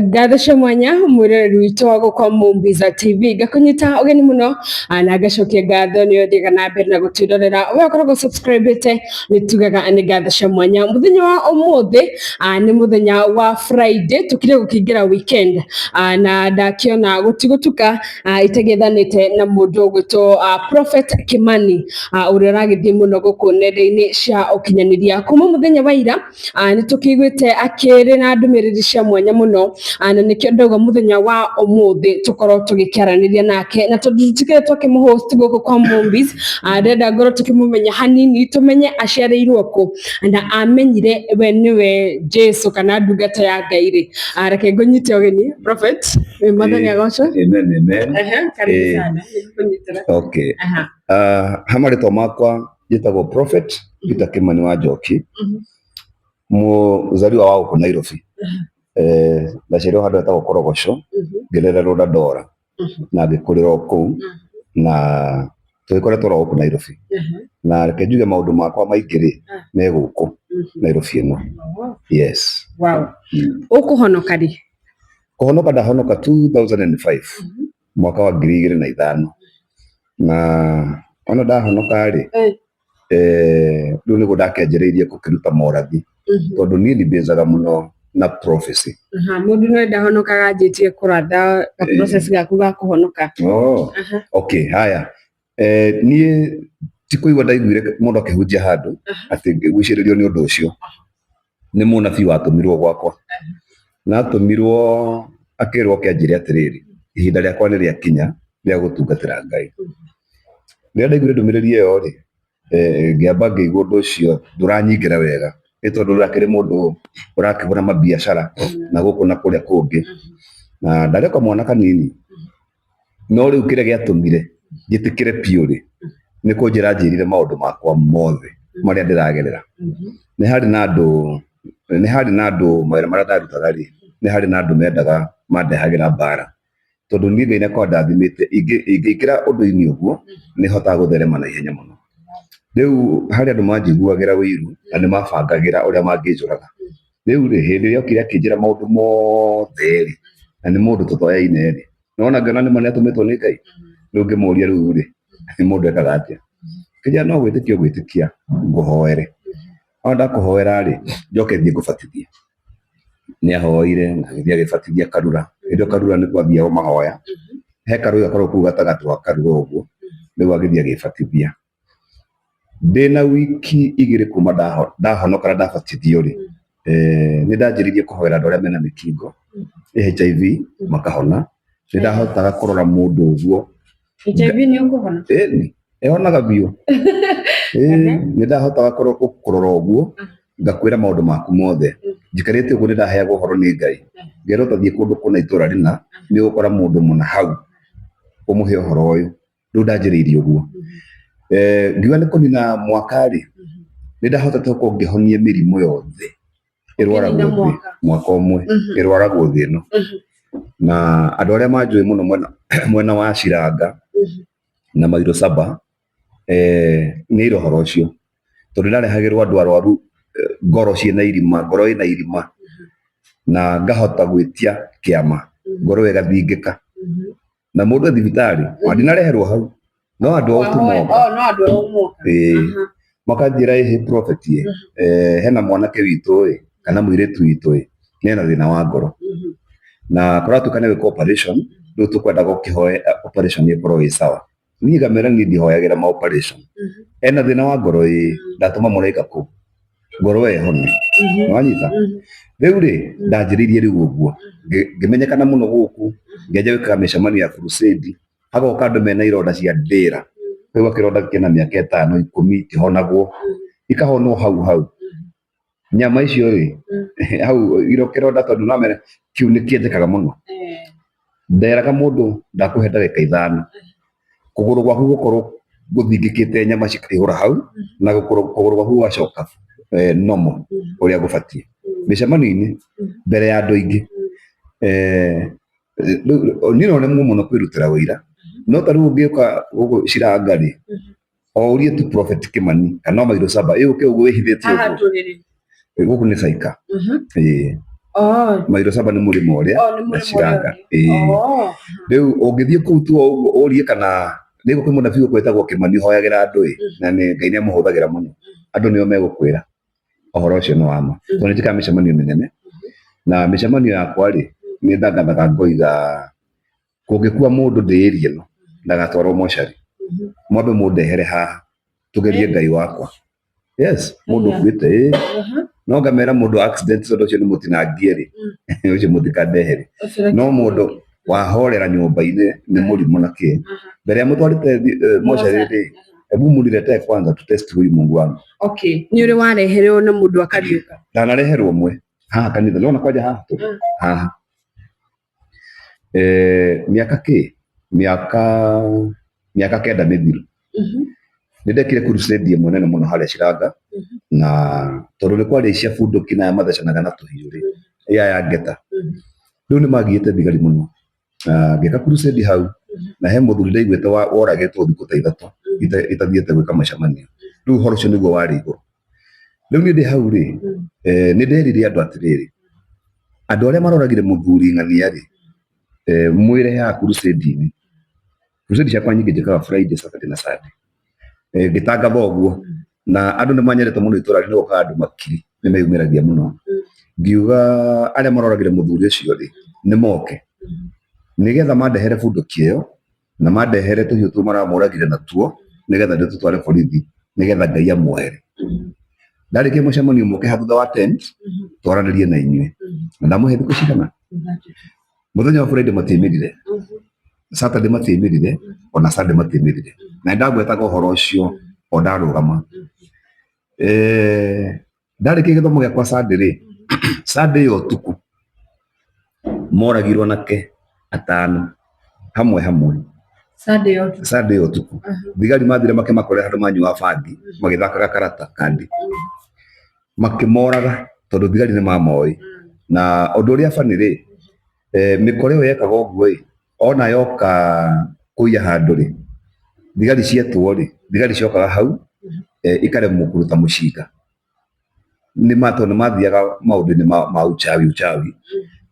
Gathasha mwanya mwiroreri witũ wa gũkũ Mumbiza TV ngakunyita ũgeni mũno na ngacokia ngatho nĩ ũthiĩga na mbere na gũtwĩrorera we ũkoragwo subscribĩte nĩ tugaga nĩ Gathasha mwanya. Mũthenya wa ũmũthĩ nĩ mũthenya wa Friday tũkire gũkĩingĩra weekend na ndakĩona gũtigũtuka itegethanĩte na mũndũ ũgwĩtwo Prophet Kimani ũrĩa ũragĩthiĩ mũno gũkũ nenda-inĩ cia ũkinyanĩria. Kuma mũthenya wa ira nĩ tũkĩiguĩte akĩrĩ na ndũmĩrĩri cia mwanya mũno na nĩkĩo ndauga mũthenya wa ũmũthĩ tũkorwo tũgĩkĩaranĩria nake, na tondũ tũtikĩrĩ twakĩmũ-host gũkũ kwa Mumbiz ndĩrenda ngorwo tũkĩmũmenya hanini tũmenye aciarĩirwo kũ na amenyire we nĩwe Jesu kana ndungata ya Ngai rĩ. Reke ngũnyite ũgeni Prophet, Mwathani agocwo. Amen. Karibu sana. Okay. Hamarĩtwa makwa njĩtagwo Prophet Peter Kimani wa Njoki, mũzaliwa wa gũkũ Nairobi. Ndaciarĩirwo handũ hetagwo Korogoco, ngĩrererwo Dandora na ngĩkũrĩra kũu na tũgĩkoretwo gũkũ Nairobi. Na reke njuge maũndũ makwa maingĩ rĩ me gũkũ Nairobi ĩno. Yes. Wow. Ũkũhonoka rĩ? Kũhonoka ndahonoka 2005 mwaka wa 2005 na ona ndahonoka rĩ rĩu nĩguo ndakĩanjĩrĩirie gũkĩruta morathi tondũ niĩ ndimbizaga mũno na prophecy. Mũndũ no ndahonokaga anjĩtie kũratha ka process gaku ga kũhonoka. Okay, haya. Niĩ ti kũigua ndaiguire mũndũ akĩhunjia handũ atĩ ngĩgucĩrĩrio nĩ ũndũ ũcio. Nĩ mũnabii watũmirwo gwakwa na atũmirwo akĩrwo kĩanjĩre atĩrĩrĩ, ihinda rĩakwa nĩ rĩakinya rĩa gũtungatĩra Ngai. Rĩrĩa ndaiguire ndũmĩrĩri ĩyo rĩ ngĩamba ngĩigua ũndũ ũcio ndũranyingĩra wega nĩ tondũ ndakĩrĩ mũndũ ũrakĩgũra mabiacara na gũkũ na kũrĩa kũngĩ na ndarĩ kamwana kanini, no rĩu kĩrĩa gĩatũmire njĩtĩkĩre biũ rĩ nĩ kũnjĩra njĩrire maũndũ makwa mothe marĩa ndĩragerera. Nĩ harĩ na andũ mawĩra marĩa ndarutaga rĩ nĩ harĩ na andũ mendaga mandehagĩra mbara tondũ niĩ Ngai nĩakoragwo ndathimĩte ingĩikĩra ũndũ-inĩ ũguo nĩ hotaga gũtherema na ihenya mũno. Rĩu harĩ andũ manjiguagĩra wĩiru na nĩ mabangagĩra ũrĩa mangĩnjũraga. Rĩu rĩ hĩndĩ ĩrĩa okire akĩnjĩra maũndũ mothe rĩ na nĩ mũndũ tũtoyaine rĩ nona ngĩona nĩ ma nĩatũmĩtwo nĩ Ngai. Rĩu ngĩmũria rĩu rĩ mũndũ ekaga atĩa? Akĩnjĩra no gwĩtĩkia gwĩtĩkia ngũhoere. Ona ndakũhoera rĩ njoke thiĩ ngũbatithie. Nĩahoire na agĩthiĩ agĩbatithia Karura. Hĩndĩ ĩyo Karura nĩ twathiaga mahoya. He karũĩ gakoragwo kũu gatagatĩ wa Karura ũguo. Rĩu agĩthiĩ agĩbatithia. Ndĩna wiki igĩrĩ kuma ndahonoka na ndabatithio rĩ nĩ ndanjĩrĩirie kũhoera andũ arĩa mena mĩkingo HIV makahona. Nĩ ndahotaga kũrora mũndũ ũguo. HIV nĩ ũkũhona? Ehonaga biũ. Nĩ ndahotaga kũrora ũguo ngakwĩra maũndũ maku mothe. Njikarĩte ũguo nĩ ndaheagwo ũhoro nĩ Ngai. Ngerwo ta thiĩ kũndũ kũna itũra rĩna nĩ ũgũkora mũndũ mũna hau ũmũhe ũhoro ũyũ. Rĩu ndanjĩrĩirie ũguo. Ngiuga nĩ kũnina mwaka rĩ nĩ ndahotete gũkorwo ngĩhonia mĩrimũ yothe ĩrwaragwo thĩ mwaka ũmwe ĩrwaragwo thĩ ĩno. Na andũ arĩa manjũĩ mũno mwena wa Shiranga na Mairu Saba nĩ irohoro ũcio tondũ ndarehagĩrwo andũ arwaru ngoro ciĩna irima, ngoro ĩna irima na ngahota gwĩtia kĩama ngoro ĩgathingĩka na mũndũ thibitarĩ ndinareherwo hau no andũ ao tu moka. Makanjĩra Prophet hena mwanake witũ kana mũirĩtu witũ nĩena thĩna wa ngoro na kũratuĩka nĩ gwĩka operation rĩu tũkwenda gũkĩhoe operation ĩkorwo ĩ sawa. Niĩ ngamera niĩ ndihoyagĩra ma operation. Ena thĩna wa ngoro ndatũma mũraika kũu ngoro ĩyo ĩhone. Nĩwanyita? Rĩu rĩ ndanjĩrĩirie rĩu ũguo ngĩmenyekana mũno gũkũ ngĩanjia gwĩkaga mĩcemanio ya crusade. Hagoka andũ mena ironda cia ndĩra. Rĩu akĩronda kĩna mĩaka 5 10 itihonagwo ikahonwo hau. Nyama icio rĩ hau irokeronda tondũ namere kiu nĩ kĩenjekaga mũno. Nderaga mũndũ ndakũhe ndagĩka 5 kũgũrũ gwaku gũkorwo gũthingĩkĩte nyama cikĩihũra hau na kũgũrũ gwaku gũgacoka normal ũrĩa gũbatiĩ. Mĩcemanio-inĩ mbere ya andũ aingĩ niĩ no nemwo mũno kwĩrutĩra wĩira no ta rĩu ũngĩũka gũkũ Shiranga rĩ o ũrie tu Prophet Kimani kana Mairu Saba ũke ũguo wĩhithĩtie ũguo gũkũ nĩ Saika. Mairo Saba nĩ mũrĩmo ũrĩa na Shiranga rĩu ũngĩthiĩ kũu tu ũrie kana nĩ kwĩ mũnabii ũkwĩtagwo Kĩmani ũhoyagĩra andũ na nĩ Ngai nĩamũhũthagĩra mũno andũ nĩo megũkwĩra ũhoro ũcio nĩ wama tondũ nĩ njĩkaga mĩcemanio mĩnene na mĩcemanio yakwa nĩ ndangathaga ngoiga kũngĩkua mũndũ ndĩĩrie ĩno ndagatwarwo mocarĩ mwambe mũndehere haha tũgerie Ngai wakwa yes mũndũ ũkuĩte no ngamera mũndũ accident tondũ ũcio nĩ mũtinangie ũcio mũtikandehere no mũndũ wahorera nyũmba-inĩ nĩ mũrimũ na kĩ mbere ya mũtwarĩte mocarĩ hebu mũnilete kwanza tu test huyu Mungu wangu nĩ ũrĩ wareherwo na mũndũ akariũka ndanareherwo mwe haha kanitha nona kwaja haha miaka kenda mĩthiru nĩndekire crusade mũnene mũno harĩa Shiranga na tondũ nĩ kwarĩ cia bunduki na mathecanaga na tũhiũ ya ngeta rĩu nĩ magiĩte thigari mũno ngĩka crusade hau na he mũthuri ndaiguĩte woragĩtwo thikũ ta ithatũ itathiĩte gwĩka mũcemanio rĩu ũhoro ũcio nĩguo warĩ igũrũ rĩu niĩ ndĩ hau nĩ nderire andũ atĩrĩrĩ andũ arĩa maroragire mũthuri ng'ania mwĩre ya crusade-inĩ ciakwa nyingĩ njĩkaga Friday, Saturday na Sunday ngĩtangatha ũguo na andũ nĩ manyendete mũno itũra rĩrĩ nĩgũkaga andũ makiri nĩ meyumĩragia mũno ngiuga arĩa maroragire mũthuri ũcio nĩ moke nĩgetha mandehere bunduki ĩyo na mandehere tũhiũ tũu maramũragire natuo nĩgetha ndĩtũtware borithi nĩgetha Ngai amuohere ndarĩkia mũcemanio mũke ha thutha wa tent twaranĩrie na inyuĩ na ndamũhe thikũ cigana mũthenya wa Friday matiĩmĩrire Saturday matiĩmĩrire ona Sunday matiĩmĩrire na ndagwetaga ũhoro ũcio o ndarũgama ndarĩkia gĩthomo gĩakwa Sunday yo ũtukũ moragirwo nake 5 hamwe Sunday yo ũtukũ thigari mathire makĩmakorera handũ manyua bangi magĩthakaga karata kandi makĩmoraga tondũ thigari nĩ mamoĩ na ũndũ ũrĩa bani mĩkore ĩyo yekaga ũguo ona yoka kũiya handũ thigari cietwo thigari ciokaga hau ikaremwo kũruta mũcinga nĩ mathiaga maũndũ-inĩ ma uchawi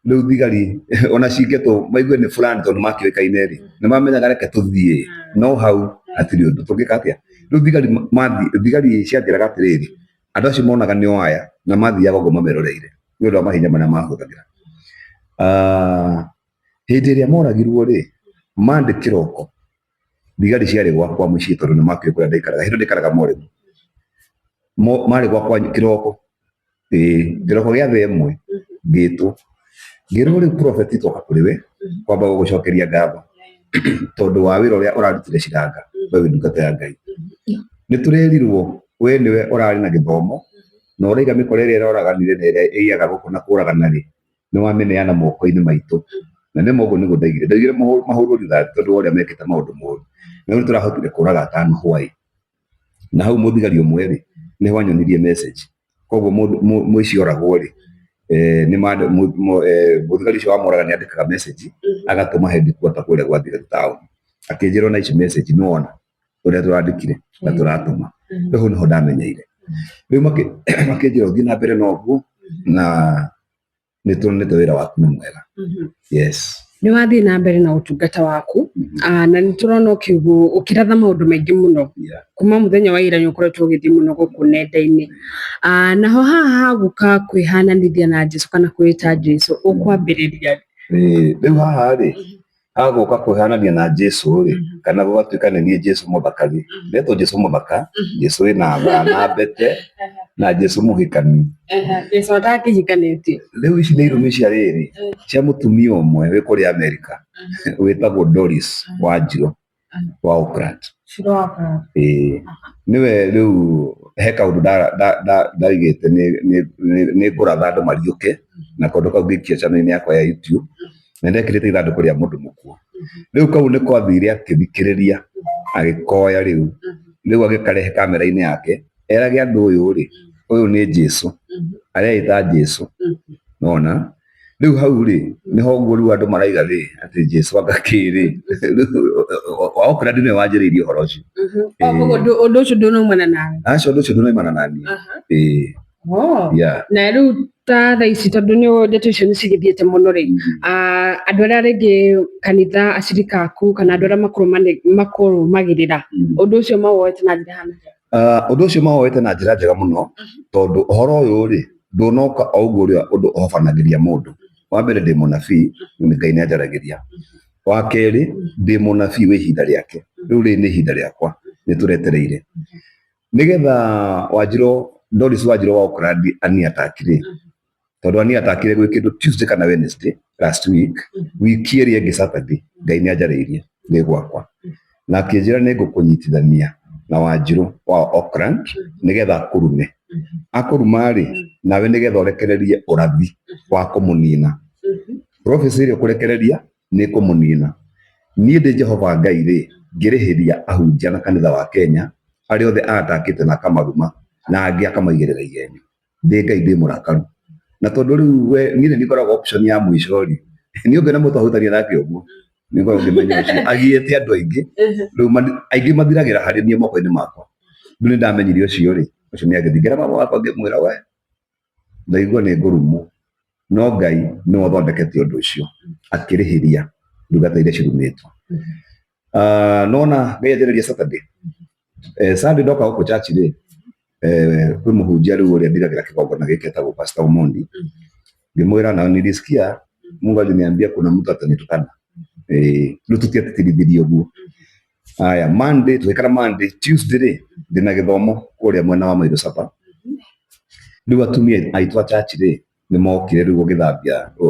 rĩu thigari ona cingetwo maigue nĩ fulani tondũ makĩoĩkaine nĩ mamenyaga reke tũthiĩ no hau hatirĩ ũndũ tũngĩka atĩa rĩu thigari cianjĩraga atĩrĩrĩ andũ acio monaga nĩ aya na mathiaga ũguo mameroreire nĩ ũndũ wa mahinya marĩa mahũthagĩra hĩndĩ ĩrĩa moragirwo Monday kĩroko thigari ciarĩ gwakwa mũciĩ tondũ nĩ makĩoĩ kũrĩa ndaikaraga hĩndĩ ndaikaraga Mũrĩmo marĩ gwakwa kĩroko gĩa thaa 1 ngĩtwo ngĩrwo rĩu prophet itoka kũrĩ we kwamba gũgũcokeria ngatho tondũ wa wĩra ũrĩa ũrarutire Shiranga we ndungata ya Ngai nĩ tũrerirwo we nĩwe ũrarĩ na gĩthomo na ũraiga mĩkore ĩrĩa ĩroraganire na ĩrĩa ĩiyaga gũkũ na kũragana nĩ wamĩneana moko-inĩ maitũ na nĩ moguo nĩguo ndaigire mahũrwo rithathi tondũ ũrĩa mekĩte maũndũ moru na rĩu tũrahotire kũraga 5 hwaĩ na hau mũthigari ũmwe nĩ wanyonirie message koguo mũici oragwo nĩ mũthigari ũcio wamũraga nĩ andĩkaga message agatũma headquarter kũrĩa gwa thigari town akĩnjĩrwo na ici message nĩwona ũrĩa tũrandĩkire na tũratũma rĩu nĩho ndamenyeire rĩu makĩnjĩra ũthiĩ na mbere na ũguo na nĩ tuonete wĩra waku nĩ mwega yes nĩ wathiĩ na mbere na ũtungata waku na nĩ tũrona ũkĩratha maũndũ maingĩ mũno kuma mũthenya wa ira nĩ ũkoretwo ũgĩthiĩ mũno gũkũ nenda-inĩ naho haha gũka kwĩhananithia na Jesũ kana kwĩta Jesũ ũkwambĩrĩria rĩu haha agũka kwĩhanania na Jesũ kana gũgatuĩka nĩ niĩ Jesũ mũthaka ndetwo Jesũ mũthaka Jesũ wĩna mbete na Jesũ mũhikani Jesũ atakĩhikanĩtie rĩu ici nĩ irumi cia cia mũtumia ũmwe wĩ kũrĩa Amerika wĩtagwo Doris Wanjiru wa Oakland nĩwe rĩu he kaũndũ ndaigĩte nĩ ngũratha andũ mariũke na kaũndũ kau ngĩikia channel-inĩ yakwa ya YouTube na ndekĩrĩte ithandũkũ rĩa mũndũ mũkuũ rĩu kau nĩ kwathire akĩthikĩrĩria agĩkoya rĩu agĩkarehe kamera-inĩ yake erage andũ ũyũ nĩ Jesũ areita Jesũ nona rĩu hau nĩho ũguo rĩu andũ maraiga atĩ Jesũ agakĩrĩ wa Oakland nĩwe wanjĩrĩirie ũhoro ũcio ũndũ ũcio ndũnaumana nawe ũndũ ũcio ndũnaumana naniĩ Yeah. Na riu ta thaa ici tondu ni ndeto icio ni cigithiete muno ri andu aria ringi kanitha acirika aku kana andu aria makurumagirira undu ucio mawoete na njira hana undu ucio mawoete na njira njega muno tondu uhoro uyu ri ndunoka o uguo ri undu uhobanagiria mundu wa mbere ndi munabii ni Ngai ni anjaragiria wa keri ndi munabii wi ihinda riake riu ri ni ihinda riakwa ni turetereire nigetha Wanjiru Doris Wanjiru wa Oakland aniatakire tondu aniatakire gwi kindu Tuesday kana Wednesday last week wiki iri ingi Saturday Ngai ni anjariirie ni gwakwa na akinjira ni ngukunyitithania na Wanjiru wa Oakland nigetha akurume akuruma ri nawe nigetha urekererie urathi wa kumunina prophecy iri ukurekereria ni kumunina nie ndi Jehova Ngai ri ngirihiria ahunjia na kanitha wa Kenya ari othe atakite na kamaruma na angi akamaigirira igenyo ndi Ngai ndi murakaru na tondu riu we nie ni koragwo option ya mwisho ri ni ungi na mutu ahutania nake uguo ni koragwo ngimenya ucio agiete andu aingi riu aingi mathiragira hari nie moko-ini makwa riu ni ndamenyire ucio ri ucio ni agithingira mama wakwa ngimwira we ndaigua ni ngurumu no Ngai no thondekete undu ucio akirihiria ndungata iria cirumitwo nona Ngai anjariria Saturday Sunday ndoka guku church ri kwi muhunjia riu uria ndiragira kigongona giki etagwo Pastor Omondi ngimwira na nilisikia Mungu aliniambia kuna mtu atanitukana riu tutiatirithirie uguo aya Monday twikara Monday Tuesday ri ndina githomo kuria mwena wa Mairu Sapa riu atumia aitu a church ri ni mokire riu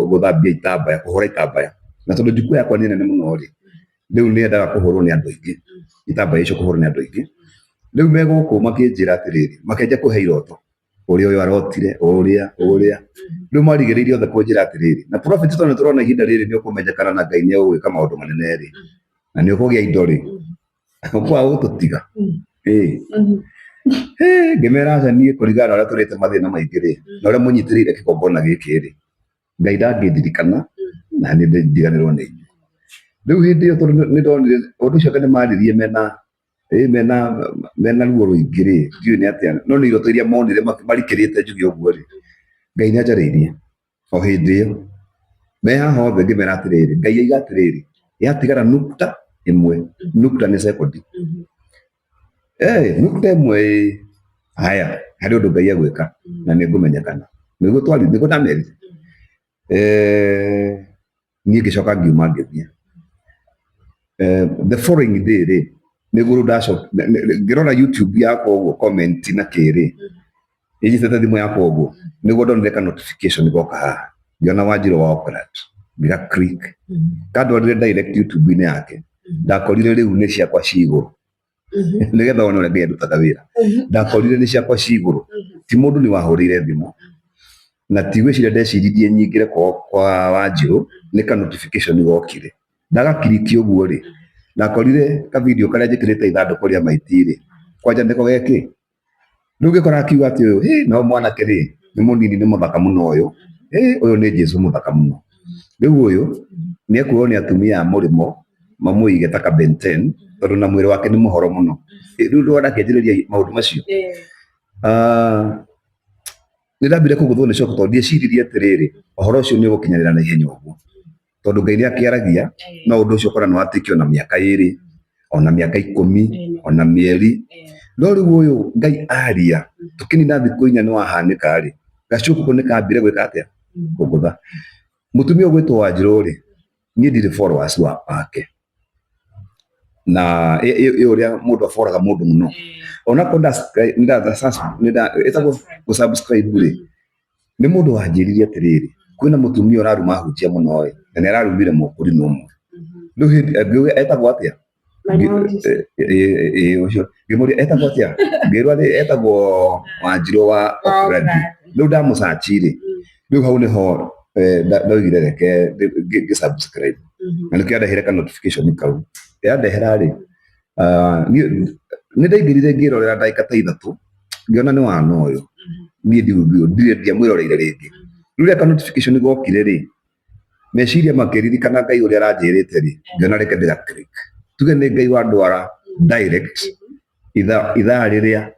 guthambia itambaya kuhura itambaya na tondu njuku yakwa ni nene muno ri riu ni endaga kuhurwo ni andu aingi itambaya icio kuhurwo ni andu aingi riu meguku makinjira atiriri makenja kuhe iroto uria uyu arotire uria riu marigiririe othe kunjira atiriri na prophet tondu turona ihinda riri ni ukumenyekana na Ngai ni ugwika maundu manene ri na ni ukugia indo ri kwa gututiga ngimera aca nie kuringana uria turite mathina maingi ri na uria munyitiriire kigongona giki ri Ngai ndangithirikana na ni ndiganirwo ni inyu riu hindi iyo tondu ni ndonire undu ucio ni maririe mena ruo ruingi ri ndiu ni atia no ni iroto iria monire marikirite njugi uguo ri Ngai ni anjariirie o hindi iyo me haha othe ngimera atiriri Ngai aiga atiriri yatigara nukta imwe nukta ni sekondi nukta imwe haya hari undu Ngai agwika na ni ngumenyekana niguo twari niguo ndamerire nie ngicoka ngiuma ngithie the following day ri niguo ngirora YouTube yakwa uguo comment na kiri ijitete thimu yakwa uguo niguo ndonire ka notification goka haha ngiona Wanjiru wa Oakland ngira click kandwarire direct YouTube-ini yake ndakorire riu ni ciakwa ciiguru nigetha wone uria Ngai andutaga wira ndakorire ni ciakwa ciiguru ti mundu ni wahurire thimu na tigwiciria ndeciririe nyingire kwa Wanjiru ni ka notification gokire ndaga click uguo ri ndakorire ka video karia njikirite ithanduku ria maiti ri kwanja ndiko geki riu ngikora akiuga ati uyu no mwanake ri ni munini ni muthaka muno uyu uyu ni Jesu muthaka muno riu uyu ni ekuo ni atumia a murimo mamuige ta ka Ben 10 tondu na mwiri wake ni muhoro muno riu ndona kenjiriria maundu macio ni ndambire kuguthwo ni shock tondu ndieciririe atiriri uhoro ucio ni ugukinyarira na ihenya uguo tondu Ngai ni akiaragia no undu ucio ukora ni watikio na miaka 2 ona miaka 10 ona mieri no riu uyu Ngai aria tukinina thiku 4 ni wahanika ri gacuku ni kambire gwika atia kugutha mutumia ugwitwo Wanjiru ri nie ndiri followers wake na uria mundu aforaga mundu muno ona konda etagwo gusubscribe ri ni mundu wanjiririe atiriri kwina mutumia uraruma hujia muno na ni ararumire mukuri no umwe riu hindi etagwo atia ucio ngimuri etagwo atia ngirwa ri etagwo Wanjiru wa Oakland riu ndamusachi ri riu hau niho ndaugire reke ngisubscribe na nikio ndehera ka notification kau ndehera ri ni ndaingirire ngirorera ndagika ta 3 ngiona ni wana uyu nie ndiamwiroreire ringi riu reka notification gokire ri meciria makiririkana Ngai uria aranjirite ri ngiona reke ndira click tuge ni Ngai wa ndwara direct ithaa riria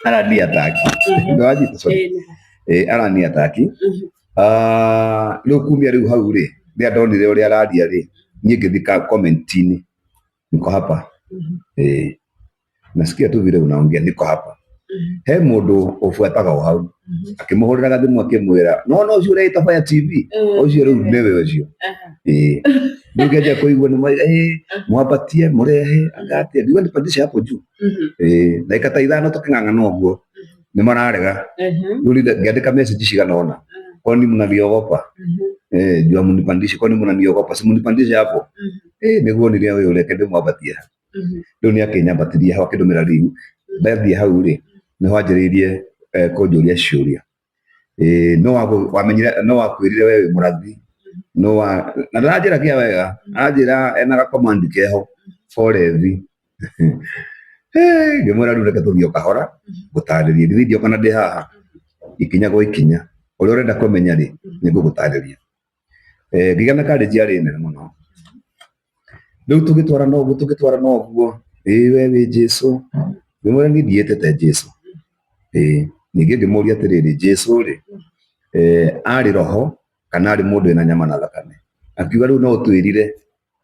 arani ataki ndwanyita sorry arani ataki riu kumia riu hau ri ria ndonire uria araria ri nie ngithika comment-ini niko hapa nasikia tu vile unaongea niko hapa he mundu ufuataga o hau akimuhurira thimu akimwira no ucio ureita Fire TV ucio riu niwe ucio nigeje kuigua ni mwapatie murehe agati ndio ndipandisha hapo juu dakika ta ithano tuking'ang'ana uguo ni mararega riu ngiandika message ciganona kwani mnaniogopa jua munipandishe kwani mnaniogopa si munipandishe hapo niguo ni ria wewe ureke ndimwapatie riu ni akinyambatiria hawa kindumira riu ndathie hau ri ni wanjiriirie kunjuria ciuria no wamenyire no wakwirire wewe murathi no na ndaranjira kia wega anjira ena ga command keho forever ngimwira riu reke tuthio kahora gutaririe ndithio kana ndi haha ikinya go ikinya uria urenda kumenya ri ningugutariria ngigana kari ari nene muno riu tugitwara no guo wewe Jesu ngimwira ni ndietete Jesu ningi ngimuria atiriri Jesu ri ari roho kana ari mundu ena nyama na thakame akiuga riu no utwirire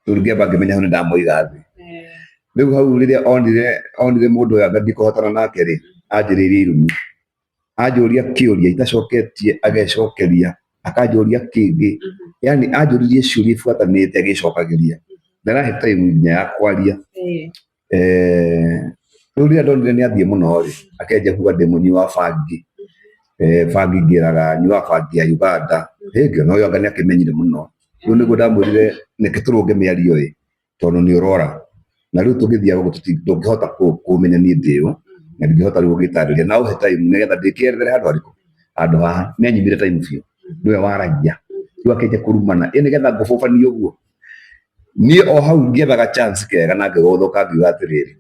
turungiamba ngimenya hau ndamuiga thi riu hau riria onire mundu uyu ngathi kuhotana nake ri anjiririe irumi anjuria kiuria itacoketie agecokeria akanjuria kingi yani anjuririe ciuria ifuatanite agicokagiria ndarahe time nya ya kwaria riu riria ndonire ni athie muno ri akenja kuga ndi munyi wa bangi bangi ngiraga nyua bangi ya Uganda ngio uyu anga ni akimenyire muno riu niguo ndamwirire niki turunge miario tondu ni urora na riu tugithia guo tungihota kumenya ni ndiu na ndingihota riu gitariria na uhe time nigetha ndikierere handu haha ni anyimire time biu niwe waragia riu akenja kurumana nigetha ngububanie uguo ni o hau ngiethaga chance kega na ngiguthuka ngiuga atiriri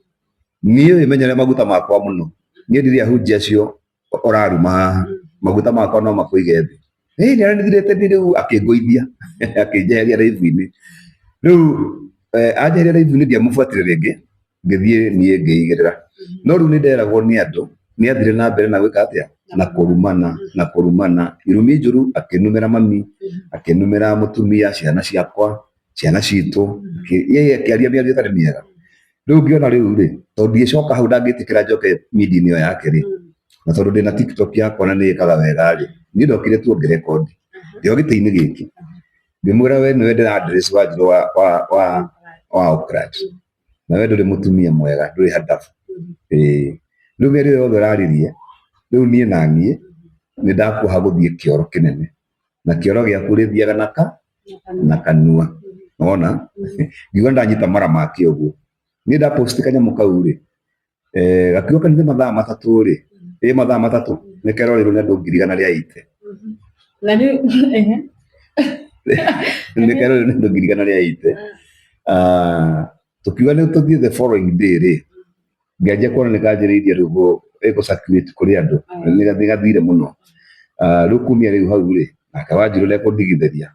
ni imenyere maguta makwa muno ni ndiria hunjia cio uraruma maguta makwa no makuige thi ni aranithirite riu akinguithia akinjeheria live-ini riu ajeheria live-ini ndiamubuatire ringi ngithie nie ngiigirira no riu ni nderagwo ni andu ni athire na mbere na gwika atia na kurumana irumi njuru akinumira mami akinumira mutumia ciana ciakwa ciana citu yeye akiaria miario tari miega riu ngiona riu ri tondu ndicoka hau ndangitikira njoke media niyo yake ri na tondu ndina TikTok yakwa na ni ikaga wega ri ni ndokire tu ngirecord ndio giti-ini giki ngimwira we niwe ndira address wa njiro wa Okrat na we nduri mutumia mwega nduri hadafu riu meri yothe uraririe riu nie na nie ni ndakuha guthie kioro kinene na kioro giaku rithiaga na kanua ona ngiuga ndanyita mara make uguo ni nda post kanyamu kau ri gakiuga ni mathaa matatu ri mathaa matatu ni kero riru ne ndungirigana ria ite na ni ni kero riru ne ndungirigana ria ite tukiuga ni tuthie the following day ri ngianjia kuona ni kanjiriirie riu circulate kuri andu ni gathire muno riu kumia riu hau ri nake Wanjiru ni kundigithiria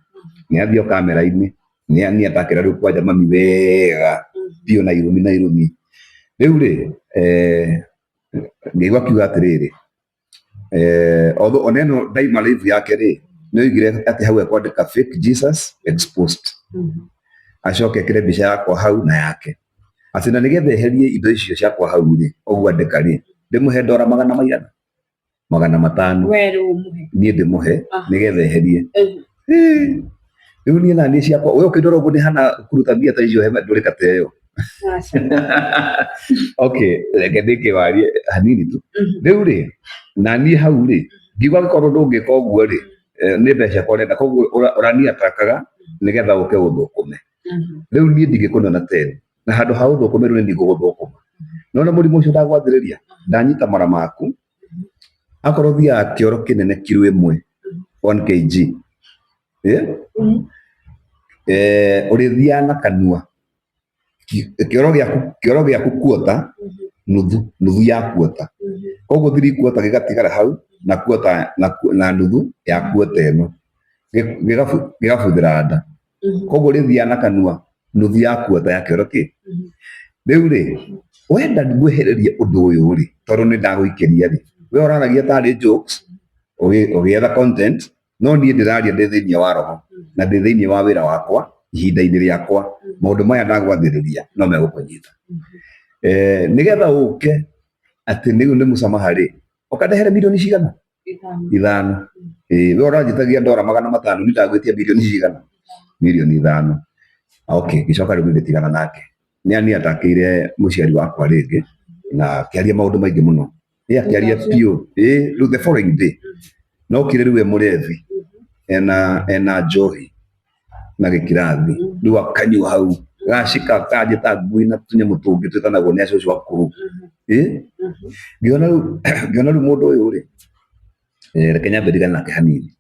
ni athio kamera-ini ni atakira riu kwanja mami wega bio na irumi riu ri ngigwa kiuga atiriri oneno daima live yake ri ni oigire ati hau ekwandika fake Jesus exposed acoke ekire mbica yakwa hau na yake ati na nigetha eherie indo icio ciakwa hau ri uguo andika ri ndimuhe ndora 500 ni ndimuhe nigetha eherie riu ni na ni ciakwa we ukindora uguo ni hana kuruta mbia ta icio he nduri kateyo okay reke ndike warie hanini tu riu ri na ni hau ri ngigwa korwo ndungika uguo ri ni mbeca korenda koguo urani atakaga nigetha uke uthukume riu ni ndingikuna tena na handu ha uthukume riu ni ndiguguthukuma nona murimu ucio ndagwathiriria ndanyita mara maku akorwo thia kioro kinene kilo 1 kg urithia na kanua kioro giaku kuota nuthu ya kuota koguo 3 kuota gigatigara hau na kuota na nuthu ya kuota ino gigabuthira nda koguo urithia na kanua nuthu ya kuota ya kioro ki riu ri wenda ngwehereria undu uyu ri tondu ni ndaguikeria ri we oraragia tarĩ jokes ũgĩetha content no niĩ ndĩraria ndĩ thĩinĩ wa roho na ndĩ thĩinĩ wa wĩra wakwa ihinda-inĩ rĩakwa maũndũ maya ndagwathĩrĩria no megũkũnyita nĩgetha ũke atĩ nĩguo nĩ mũcamaha rĩ ũkandehere milioni cigana 5 we ũranjĩtagia ndora 500 nĩ ndagwĩtia milioni cigana milioni 5 okay gĩcoka rĩu ngĩtigana nake nĩ atakĩire mũciari wakwa rĩngĩ na kĩaria maũndũ maingĩ mũno akĩaria piũ rĩu the following day no kire rĩu mũrevi ena njohi na gĩkirathi rĩu akanyua hau gacika kanjĩta ngui na tũnyamũ tũngĩ twĩtanagwo nĩ acũcũ akũrũ ngĩona rĩu mũndũ ũyũ rĩ reke nyambe ndigane nake hanini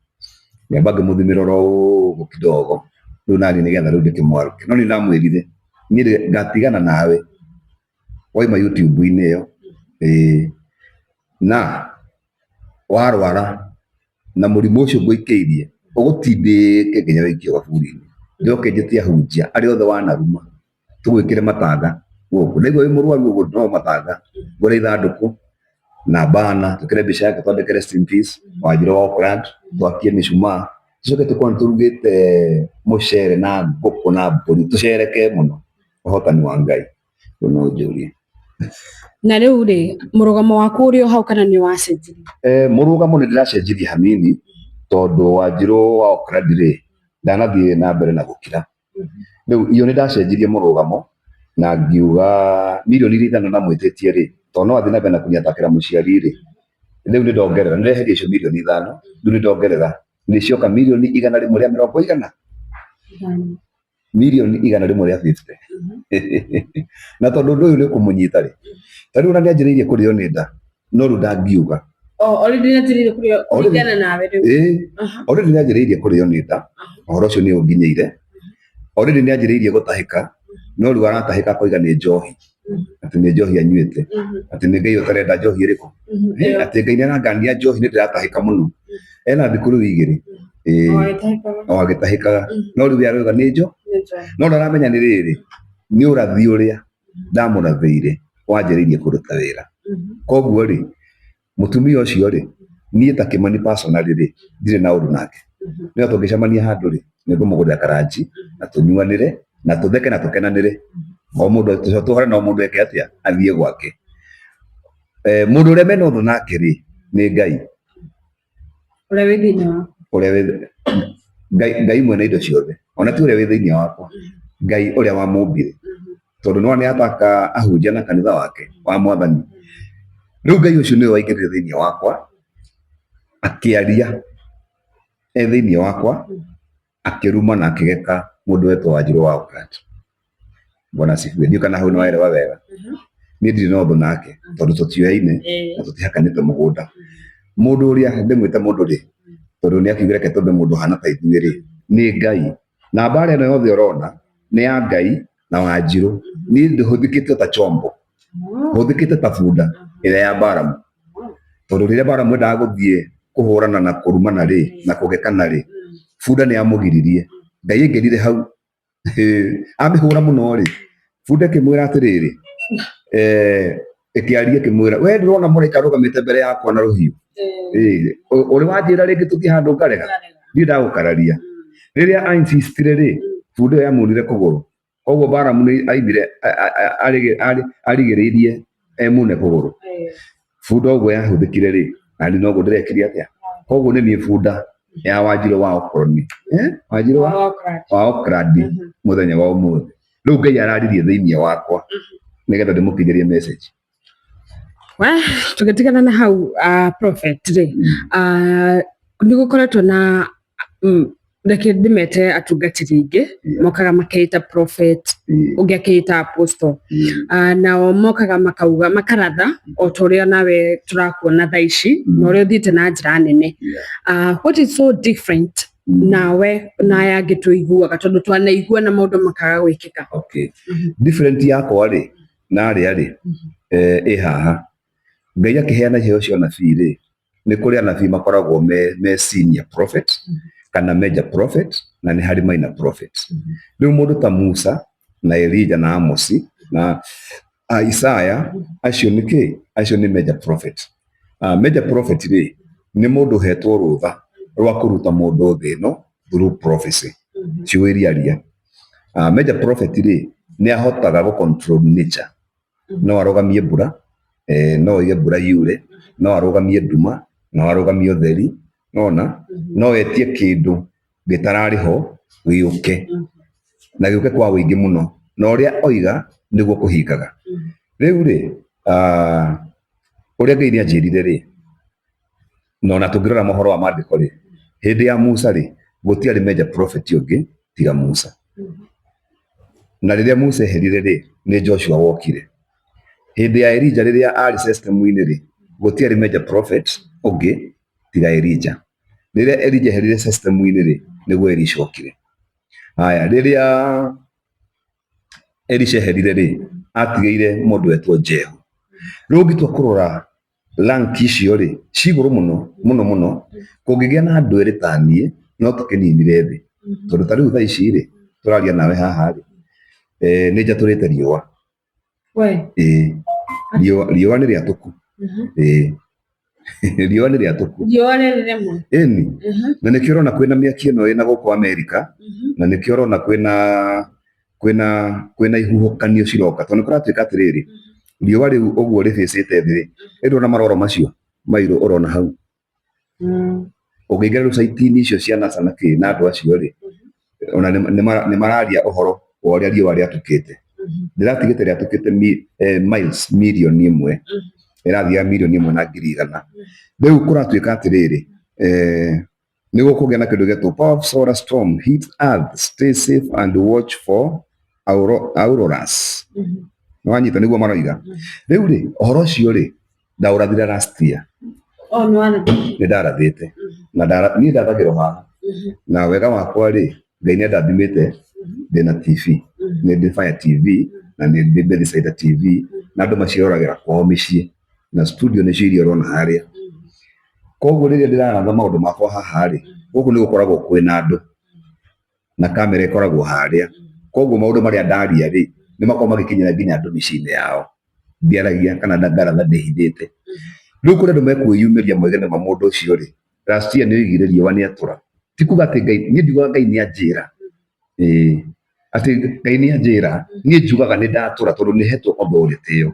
nyamba ngĩmũthimĩra oro kidogo rĩu nani nĩgetha rĩu ndĩkĩmwarũke no nĩ ndamwĩrire niĩ ngatigana nawe waima YouTube-inĩ ĩyo na warwara na mũrimũ ũcio ngũikĩirie ũgũtindĩke nginya wĩikio gaburi-inĩ njoke njĩtie ahunjia arĩa othe wanaruma tũgwĩkĩre matanga gũkũ na igua wĩ mũrwaru ũguo no matanga ngũre ithandũkũ na bana tũkĩre mbica yake twandĩke rest in peace Wanjiru wa Auckland twakie mĩcumaa tũcoke tũkorwo nĩ tũrugĩte mũcere na ngũkũ na mbũri tũcereke mũno ũhotani wa Ngai no njũrie. Na rĩu rĩ mũrũgamo waku ũrĩ o hau kana nĩ wacenjirie? Mũrũgamo nĩ ndĩracenjirie hanini tondũ Wanjiru wa Auckland rĩ ndanathiĩ na mbere na gũkira rĩu iyo nĩ ndacenjirie mũrũgamo na ngiuga milioni 5 na mwĩtĩtie rĩ tondũ no athiĩ na mbere na kũnyatakĩra mũciari rĩ rĩu nĩ ndongerera nĩreheria icio milioni 5 rĩu nĩ ndongerera nĩ cioka milioni 100 milioni 150 na tondũ ũndũ ũyũ nĩ kũmũnyita rĩ tarĩu ona nĩanjĩrĩirie kũrĩo nĩ nda no rĩu ndangiuga already nĩanjĩrĩirie kũrĩo kũringana nawe rĩu already nĩanjĩrĩirie kũrĩo nĩ nda ũhoro ũcio nĩ ũnginyĩire already nĩanjĩrĩirie gũtahĩka no rĩu aratahĩka koiga nĩ njohi atĩ nĩ njohi anyuĩte atĩ nĩ Ngai ũtarenda njohi ĩrĩkũ atĩ Ngai nĩarangania njohi nĩ ndĩratahĩka mũno ena thikũ rĩu 2 o agĩtahĩkaga no rĩu arauga nĩ njo no ndaramenya nĩ rĩrĩ nĩ ũrathi ũrĩa ndamũrathĩire wanjĩrĩirie kũruta wĩra koguo rĩ mũtumia ũcio rĩ niĩ ta Kĩmani personally rĩ ndirĩ na ũndũ nake no tũngĩcemania handũ rĩ nĩ ngũmũgũrĩra karanji na tũnyuanĩre na tũtheke na tũkenanĩre o mũndũ tũhore na mũndũ eke atĩa athiĩ gwake mũndũ ũrĩa mena ũthũ nake rĩ nĩ Ngai ũrĩa wĩ thĩinĩ waku Ngai mwene indo ciothe ona ti ũrĩa wĩ thĩinĩ wakwa Ngai ũrĩa wamũmbire tondũ no nĩataka ahunjia na kanitha wake wa Mwathani rĩu Ngai ũcio nĩwe waingĩrire thĩinĩ wakwa akĩaria thĩinĩ wakwa akĩruma na akĩgeka mũndũ wetwo Wanjiru wa Auckland bona sifiwe ndio kana hau no waelewa wega niĩ ndirĩ na ũndũ nake tondũ tũtioyaine na tũtihakanĩte mũgũnda mũndũ ũrĩa ndĩmwĩte mũndũ rĩ tondũ nĩakiugire ke tondũ mũndũ hana ta ithuĩ rĩ nĩ Ngai na mbara ĩno yothe ũrona nĩ ya Ngai na Wanjiru niĩ ndĩhũthĩkĩte ta chombo hũthĩkĩte ta bunda ĩrĩa ya Baramu tondũ rĩrĩa Baramu endaga gũthiĩ kũhũrana na kũrumana rĩ na kũgekana rĩ bunda nĩamũgiririe Ngai aingĩrire hau amĩhũra mũno rĩ bunda ĩkĩmwĩra atĩrĩrĩ ĩkĩaria ĩkĩmwĩra we ndĩrona mũraika arũgamĩte mbere yakwa na rũhiũ ũrĩ wanjĩra rĩngĩ tũthiĩ handũ ngarega niĩ ndagũkararia rĩrĩa insistire rĩ bunda ĩyo yamũnire kũgũrũ koguo Baramu nĩ aimire arigĩrĩirie emune kũgũrũ bunda ũguo yahũthĩkire rĩ na niĩ noguo ndĩrekire atĩa koguo nĩ niĩ bunda ya Wanjiru wa Auckland Wanjiru wa Auckland mũthenya wa ũmũthĩ rĩu Ngai araririe thĩinĩ wakwa nĩgetha ndĩmũkinyĩrie message tũgĩtigana na hau prophet rĩ nĩgũkoretwo na reke ndĩmete atungatĩri aingĩ mokaga makeita prophet ũngĩ akeita apostle nao mokaga makauga makaratha o ta ũrĩa nawe tũrakuona thaa ici na ũrĩa ũthiĩte na njĩra nene what is so different nawe na aya angĩ tũiguaga tondũ twanaigua na maũndũ makaga gwĩkĩka different yakwa rĩ na arĩa rĩ ĩ haha Ngai akĩheana iheo cia ũnabii rĩ nĩ kũrĩ anabii makoragwo me senior prophet kana major prophet na nĩ harĩ minor prophet rĩu mũndũ ta Musa na Elijah na Amosi na Isaiah acio nĩ major prophet Major prophet ri ni mundu hetwo rutha rwa kuruta mundu thino through prophecy ciwiriaria. Major prophet ri ni ahotaga go control nature. No arogamie mbura, no ige mbura yure, no arogamie nduma, no arogamie utheri, no etie kindu gitarari ho giuke na giuke kwa wingi muno, na uria oiga niguo kuhingaga. Riu ri uria Ngai ni anjirire ri na tungirora mohoro wa maandiko ri, hindi ya Musa ri gutiari major prophet ungi tiga Musa. Na riria Musa eherire ri ni Joshua wokire. Hindi ya Elijah riria ari system-ini ri gutiari major prophet ungi tiga Elijah. Riria Elijah eherire system-ini ri niguo Elisha okire. Haya, riria Elisha eherire ri atigeire mundu etwo Jehu. Riu ngitua kurora rank icio ri ciguru muno kungigia na andu eri tanie no tukininire thi tondu tariu thaa ici ri turaria nawe haha ri ni njaturite riua riua ni riatuku riua ni riatuku eni na nikio urona kwina miaki ino ina guku America na nikio urona kwina ihuhukanio ciroka tondu kuratuika atiriri riua riu uguo ribicite thi ri na maroro macio mairu urona hau ugiingera site-ini icio cia NASA na ki na andu acio ri ona ni mararia uhoro wa uria riua riatukite ndiratigite riatukite miles milioni imwe irathia milioni imwe na ngiri igana. Riu kuratuika atiriri niguo kugia na kindu getwo power solar storm hit earth, stay safe and watch for auroras. Nwanyita niguo maroiga. Riu ri uhoro ucio ri ndaurathire last year. Ni ndarathite na ni ndathagirwo haha na wega wakwa ri Ngai ni ndathimite ndina TV ni ndi Fire TV na ni ndi Bethesda TV na andu maciroragira kwao micii na studio ni cirio rona haria. Koguo riria ndiraratha maundu makwa haha ri guku ni gukoragwo kwina andu na kamera ikoragwo haria. Koguo maundu maria ndaria ri ni makoragwo magikinyira nginya andu micii-ini yao ndiaragia kana ndaratha ndihithite. Riu kuri andu mekwiyumiria moigane ma mundu ucio ri last year ni oigire riua ni atura tikuga ati Ngai ni ndiugaga Ngai ni anjira ati Ngai ni anjira ni njugaga ni ndatura tondu ni hetwo authority iyo.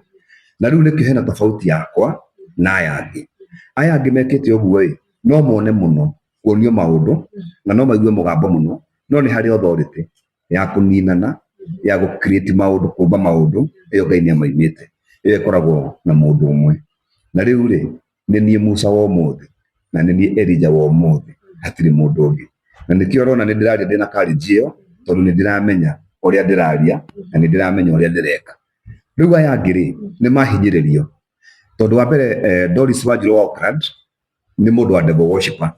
Na riu nikio hena tofauti yakwa na aya angi mekite uguo no mone muno kuonio maundu na no maigue mugambo muno no ni hari authority ya kuninana ya gu create maundu kumba maundu iyo Ngai ni amaimite iyo ikoragwo na mundu umwe. Na riu ri ni nie Musa wa umuthi na ni nie Elijah wa umuthi hatiri mundu ungi. Na nikio urona ni ndiraria ndina courage iyo tondu ni ndiramenya uria ndiraria na ni ndiramenya uria ndireka. Riu aya angi ri ni mahinyiririo tondu wa mbere Doris Wanjiru wa Auckland ni mundu wa devil worshipper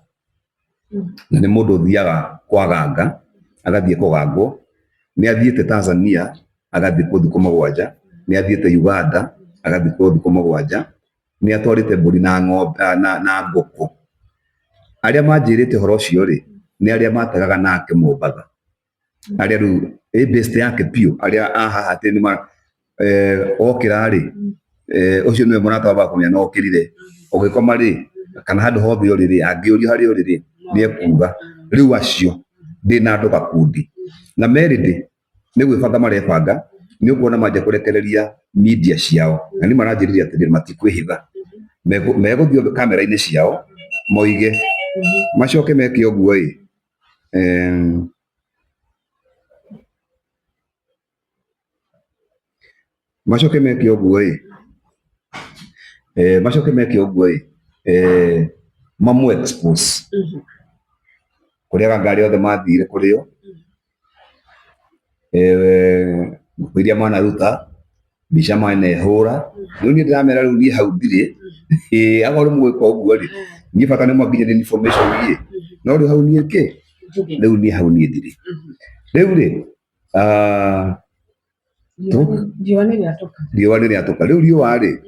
na ni mundu uthiaga kwaganga agathie kugangwo. Ni athiite Tanzania agathie ku thiku mugwanja, ni athiite Uganda agathie ku thiku mugwanja, ni atwarite mburi na ng'ombe na nguku. Aria manjirite horo ucio ri ni aria mategaga nake Mombatha, aria riu best yake piu aria haha ati ni okira ri ucio niwe murata wa kumenya no okirire ugikoma ri kana handu hothe uri ri angiurio hari uri ri ni ekuga. Riu acio ndina andu gakundi na merindi ni gwibanga marebanga ni ukuona manje kurekereria media ciao na ni maranjiriria ati matikwihitha meguthio kamera-ini ciao moige macoke meke uguo macoke meke uguo mamu expose kuria ngari othe mathire kurio iria mwana ruta mbica mwana ehura. Riu ni ndiramera riu ni hau ndiri agora mwiko uguo ri ni bata ni mwaginya information ye no riu hau ni ke riu ni hau ni ndiri. Riu ri riua ni riatoka riu riua ri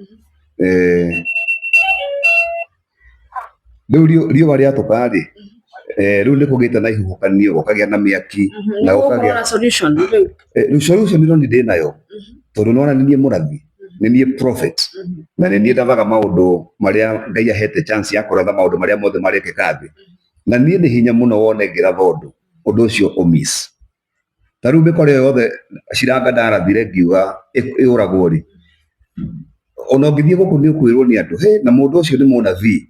riua riatoka ri riu ni kugite na ihuhukanio gukagia na miaki na gukagia solution riu ni ndinayo tondu nona ni nie murathi ni nie prophet na nĩ niĩ ndathaga maũndũ marĩa Ngai ahete chance ya kũratha maũndũ marĩa mothe marekĩka thĩ, na niĩ nĩ hinya mũno wone ngĩratha ũndũ ũcio ũmiss. Ta rĩu mĩkora ĩyo yothe Shiranga ndarathire ngiuga ĩũragwo rĩ, ona ũngĩthiĩ gũkũ nĩ ũkwĩrwo nĩ andũ na mũndũ ũcio nĩ mũnabii.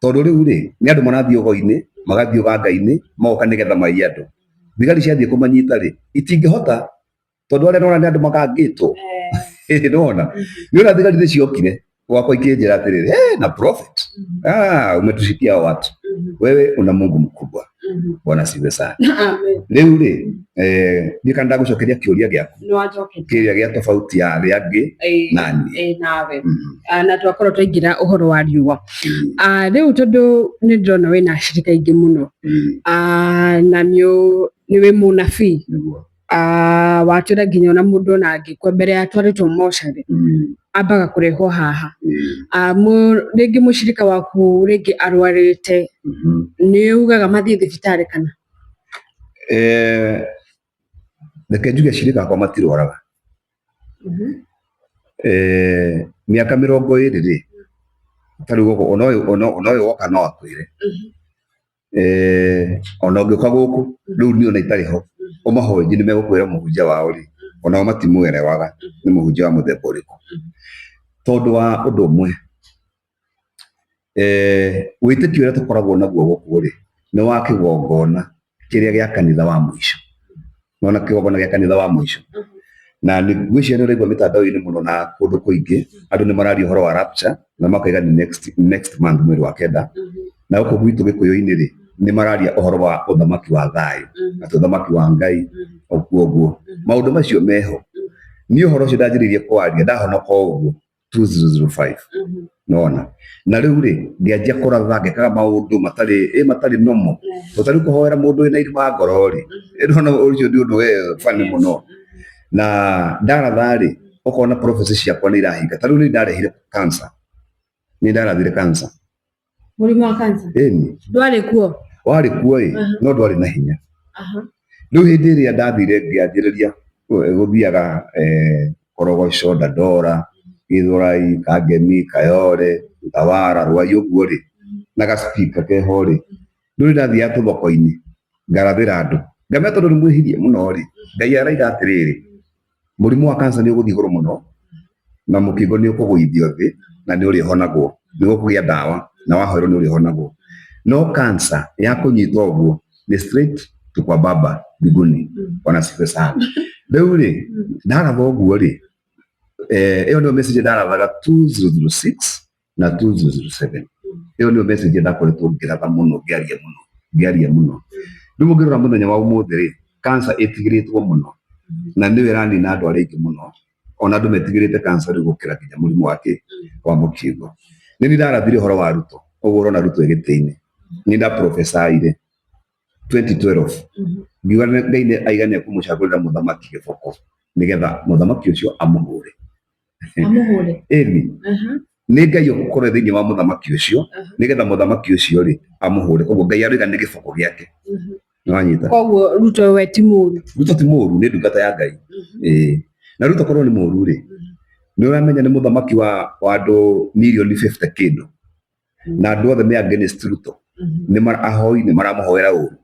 Tondũ rĩu rĩ nĩ andũ marathiĩ ũgo-inĩ magathiĩ ũganga-inĩ magoka nĩgetha maiye andũ. Thigari ciathiĩ kũmanyita rĩ itingĩhota, tondũ arĩa nona nĩ andũ makangĩtwo. Nĩwona nĩona thigari nĩ ciokire gwakwa ikĩnjĩra atĩrĩrĩ na prophet umetushikia watu wewe una Mungu mkubwa. Bwana asifiwe sana. Rĩu rĩ niĩ kana ndagũcokeria kĩũria gĩaku kĩrĩa gĩa tofauti ya arĩa angĩ na niĩ nawe na twakorwo twaingĩra ũhoro wa riũa. Rĩu tondũ nĩ ndĩrona wĩna acirika aingĩ mũno na nĩwe mũnabii, watwĩra nginya ona mũndũ ona angĩkua mbere ya twarĩtwo mocarĩ ambaga kũrehwo haha. Rĩngĩ mũcirika waku rĩngĩ arwarĩte nĩ ugaga mathiĩ thibitarĩ kana? Reke njuge acirika akwa matirwaraga. Mĩaka 20 rĩ ta rĩu gũkũ ona ũyũ woka no akwĩre ona ũngĩũka gũkũ rĩu niĩ ona itarĩ ho ũmahoe nĩ megũkwĩra mũhunjia wao rĩ onao matimũerewaga nĩ mũhunjia wa mũthemba ũrĩkũ. Tondũ wa ũndũ ũmwe wĩtĩkio ũrĩa tũkoragwo naguo gũkũ rĩ nĩ wa kĩgongona kĩrĩa gĩa kanitha wa mũico. Nona kĩgongona gĩa kanitha wa mũico na ngwĩciria nĩ ũraigua mĩtandao-inĩ mũno na kũndũ kũingĩ andũ nĩ mararia ũhoro wa rapture na makaiga nĩ next month mweri wa kenda, na gũkũ gwitũ Gĩkũyũ-inĩ rĩ nĩ mararia ũhoro wa ũthamaki wa thayũ na ũthamaki wa Ngai ũguo. Maũndũ macio meho. Niĩ ũhoro ũcio ndanjĩrĩirie kwaria ndahonoka ũguo 2005. Nona na rĩu rĩ ngĩanjia kũratha ngekaga maũndũ matarĩ nomo. Tũtarĩ kũhoera mũndũ wĩna irima ngoro rĩ ndona ũcio nĩ ũndũ bani mũno. Na ndaratha rĩ ũkona prophecy ciakwa nĩ irahinga. Ta rĩu nĩ ndarehire cancer, nĩ ndarathire cancer. Mũrimũ wa cancer? Ndwarĩ kuo? Warĩ kuo no ndwarĩ na hinya. Rĩu hĩndĩ ĩrĩa ndathire ngĩanjĩrĩria gũthiaga Korogoco, Dandora, Gĩthũrai, Kangemi, Kayore, Utawara, Rwai ũguo rĩ na ga-speaker keho rĩ. Rĩu ndathiaga tũthoko-inĩ ngarathĩra andũ ngamera tondũ nĩ mwĩhirie mũno rĩ Ngai araiga atĩrĩrĩ mũrimũ wa cancer nĩ ũgũthiĩ igũrũ mũno na mũkingo nĩ ũkũgũithio thĩ na nĩ ũrĩhonagwo, nĩ gũkũgĩa ndawa na wahoerwo nĩ ũrĩhonagwo. No cancer ya kũnyitwo ũguo nĩ straight to kwa baba mbinguni. Bwana asifiwe sana. Rĩu rĩ ndaratha ũguo rĩ ĩyo nĩyo message ndarathaga 2006 na 2007. Ĩyo nĩyo message ndakoretwo ngĩratha mũno ngĩaria mũno. Rĩu ũngĩrora mũthenya wa ũmũthĩ rĩ cancer ĩtigĩrĩtwo mũno na nĩyo ĩranina andũ arĩa aingĩ mũno. Ona andũ metigĩrĩte cancer rĩu gũkĩra nginya mũrimũ wa mũkingo. Nĩ niĩ ndarathire ũhoro wa Ruto, ũguo ũrona Ruto gĩtĩ-inĩ nĩ ndaprofesaire 2012 ngiuga Ngai nĩ aigania kũmũcagũrĩra mũthamaki gĩboko nĩgetha mũthamaki ũcio amũhũre. Nĩ Ngai ũkorwo thĩinĩ wa mũthamaki ũcio nĩgetha mũthamaki ũcio rĩ amũhũre. Koguo Ngai arauga nĩ gĩboko gĩake. Nĩwanyita? Koguo Ruto we ti mũũru? Ruto ti mũũru, nĩ ndungata ya Ngai. Na Ruto korwo nĩ mũũru rĩ nĩ ũramenya nĩ mũthamaki wa andũ mirioni 50 kĩndũ na andũ othe me against Ruto. Ahoi nĩ maramũhoera ũru,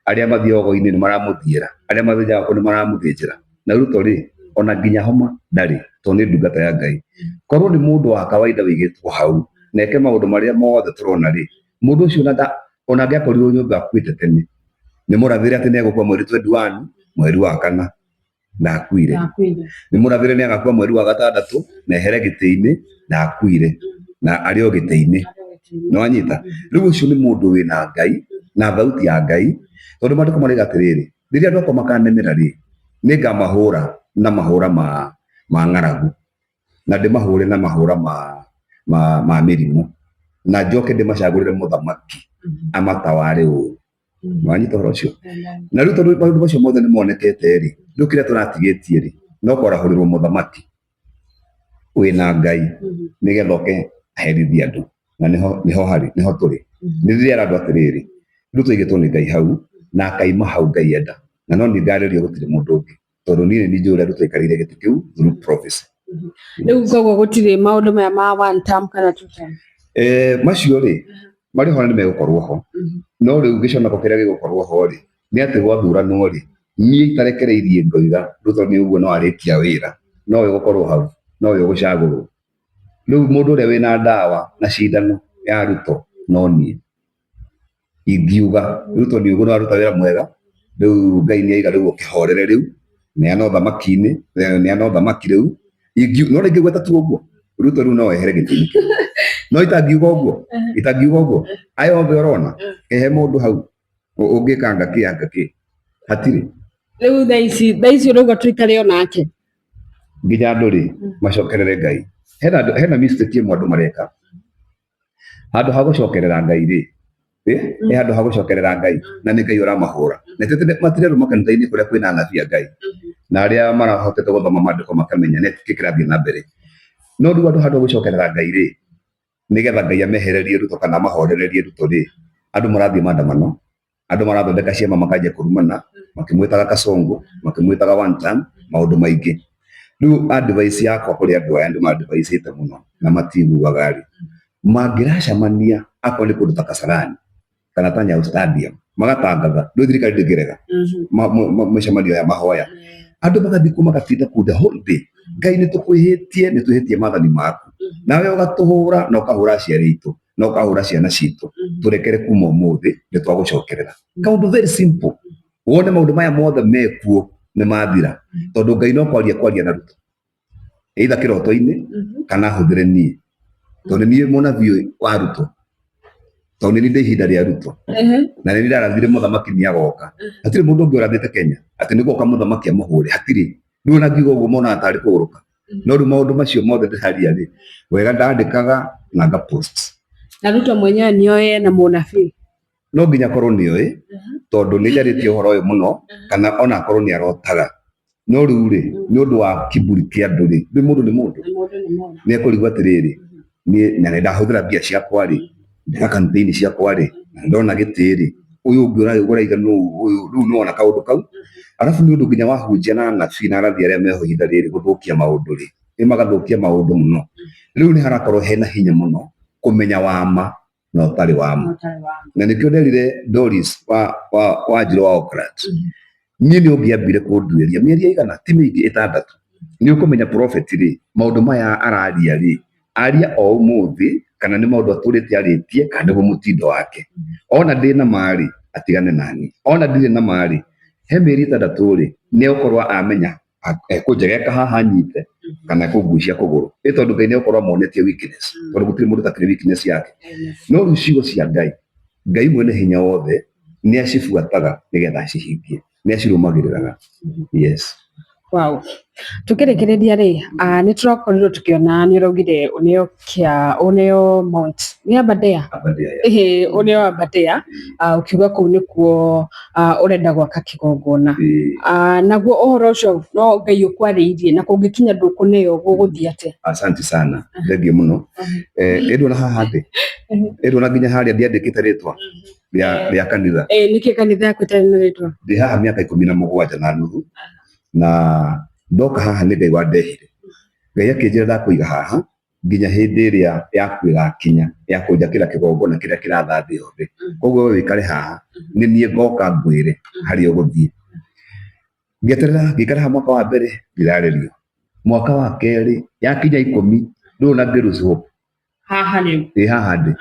arĩa mathiĩ ũgo-inĩ nĩ maramũthiĩra, arĩa mathĩnjaga kũ nĩ maramũthĩnjĩra. Na Ruto rĩ ona nginya homa ndarĩ tondũ nĩ ndungata ya Ngai. Korwo nĩ mũndũ wa kawaida wĩigĩtwo hau na eke maũndũ marĩa mothe tũrona rĩ mũndũ ũcio ona angĩakorirwo nyũmba akuĩte tene nĩ mũrathĩre atĩ nĩ egũkua mweri 21 mweri wa kana na akuire. Nĩ mũrathĩre nĩ agakua mweri wa gatandatũ na ehere gĩtĩ-inĩ na akuire na arĩ o gĩtĩ-inĩ. Nĩwanyita? Rĩu ũcio nĩ mũndũ wĩna Ngai na thauti ya Ngai. Tondũ maandĩko marauga atĩrĩrĩ rĩrĩa andũ akwa makanemera rĩ nĩ ngamahũra na mahũra ma ng'aragu na ndĩmahũre na mahũra ma mĩrimũ na njoke ndĩmacagũrĩre mũthamaki amataware ũũ. Nĩwanyita ũhoro ũcio? Na rĩu tondũ maũndũ macio mothe nĩ monekete rĩ rĩu kĩrĩa tũratigĩtie rĩ no kwarahũrĩrwo mũthamaki wĩna Ngai nĩgetha oke aherithie andũ. Na nĩho tũrĩ. Nĩ rĩrĩa andũ atĩrĩrĩ rĩu tũigĩtwo nĩ Ngai hau na akaima hau Ngai enda na no nĩ ngarĩrio gũtirĩ mũndũ ũngĩ tondũ niĩ nĩ njũĩ ũrĩa tũikarĩire gĩtĩ kĩu through prophecy. Riu koguo gutire maundu maya ma one term kana two term macio ri mari ho ni megukorwo ho no riu giconako kiria gigukorwo ho ri ni ati gwathuranwo ri nie itarekereirie ngoiga Ruto ni uguo no arikia wira no we gukorwo hau no we gucagurwo riu mundu uria wina ndawa na cindano ya Ruto no nie ingiuga Ruto ni uguo no aruta wira mwega riu Ngai ni aiga riu ukihorere riu neana thamaki-ini neana thamaki riu no ringi gweta tu uguo Ruto riu no ehere gitini no itangiuga uguo aya othe urona ehe mundu hau ungikanga ki hatiri riu thaici uruga tuikare onake nginya andu ri macokerere Ngai hena mistake imwe andu mareka handu ha gucokerera Ngai ri handu ha gucokerera Ngai na ni Ngai uramahura na tete matirero makanitha-ini kuria kwina anabii a Ngai na aria marahotete guthoma maandiko makamenya niki kirathii na mbere no riu andu handu ha gucokerera Ngai ri nigetha Ngai amehererie Ruto kana amahorererie Ruto ri andu marathii maandamano andu marathondeka ciama makanjia kurumana makimwitaga Kasongo makimwitaga one term maundu maingi riu advice yakwa kuri andu aya andu ma advice ite muno na matiguaga ri mangiracamania akorwo ni kundu ta Kasarani kana ta Nyayo Stadium magatangatha riu thirikari ndingirega micemanio ya mahoya andu magathii ku magatinda ku the whole day Ngai ni twihitie maathani maku nawe ugatuhura na ukahura aciari itu na ukahura ciana citu turekere kuma umuthi ni twagucokerera kaundu very simple wone maundu maya mothe mekuo ni mathira tondu Ngai no kwaria na Ruto either kiroto-ini kana huthire nie tondu nie munabii wa Ruto tondu ni ihinda ria Ruto na ni ndarathire muthamaki ni agoka hatire mundu ungi urathite Kenya ati ni goka muthamaki amuhure hatire riu na ngiuga uguo mona atari kuguruka no riu maundu macio mothe ndiharia ri wega ndandikaga na nga post na Ruto mwenyewe nioe na munabii no nginya korwo nioe tondu ni njaritie uhoro uyu muno kana ona korwo ni arotaga no riu ri ni undu wa kiburi kia andu ri mundu ni mundu ni ekurigwa atiriri ni na ndahuthira mbia ciakwa ri ndika campaign ciakwa ri ndona gitiri uyu ungi uraiga no riu no ona kaundu kau arafu ni undu nginya wahunjia na nabii na arathi aria meho ihinda riri guthukia maundu ri ni magathukia maundu muno riu ni harakorwo hena hinya muno kumenya wama na utari wama na nikio nderire Doris wa Njiro wa Okrat nie ni ungiambire kunduiria mieri igana ti mingi 6 ni ukumenya prophet ri maundu maya araria ri aria o umuthi kana ni maundu aturite aritie kana ni mutindo wake ona ndina mari atigane nani ona ndire na mari he mieri 6 ri ni ukorwa amenya kunjegeka haha nyite kana kugucia kuguru tondu Ngai ni ukorwa monetie weakness tondu gutiri mundu takiri weakness yake no rucigo cia Ngai mwene hinya wothe ni acibuataga nigetha cihingie ni acirumagiriraga yes wow tukirikireria ri ni turakorirwo tukiona ni uraugire uneo Mount ni Aberdare uneo Aberdare ukiuga kuu nikuo urenda gwaka kigongona naguo uhoro ucio no Ngai ukwariirie na kungikinya ndukuneo guguthii ate asante sana thengio muno ndona haha thi ndona nginya haria ndiandikite ritwa ria kanitha niki kanitha yaku tari na ritwa ndi haha miaka 17 na nuthu na ndoka haha ni Ngai wandehire Ngai akinjira ndakuiga haha nginya hindi iria yaku igakinya ya kunjakira kigongona kiria kiratha thi yothe koguo we wikare haha ni nie ngoka ngwire hari uguthii ngeterera ngikara mwaka wa mbere ngirarerio mwaka wa keri yakinya 10 riu na ngiruci hope haha ni haha ndi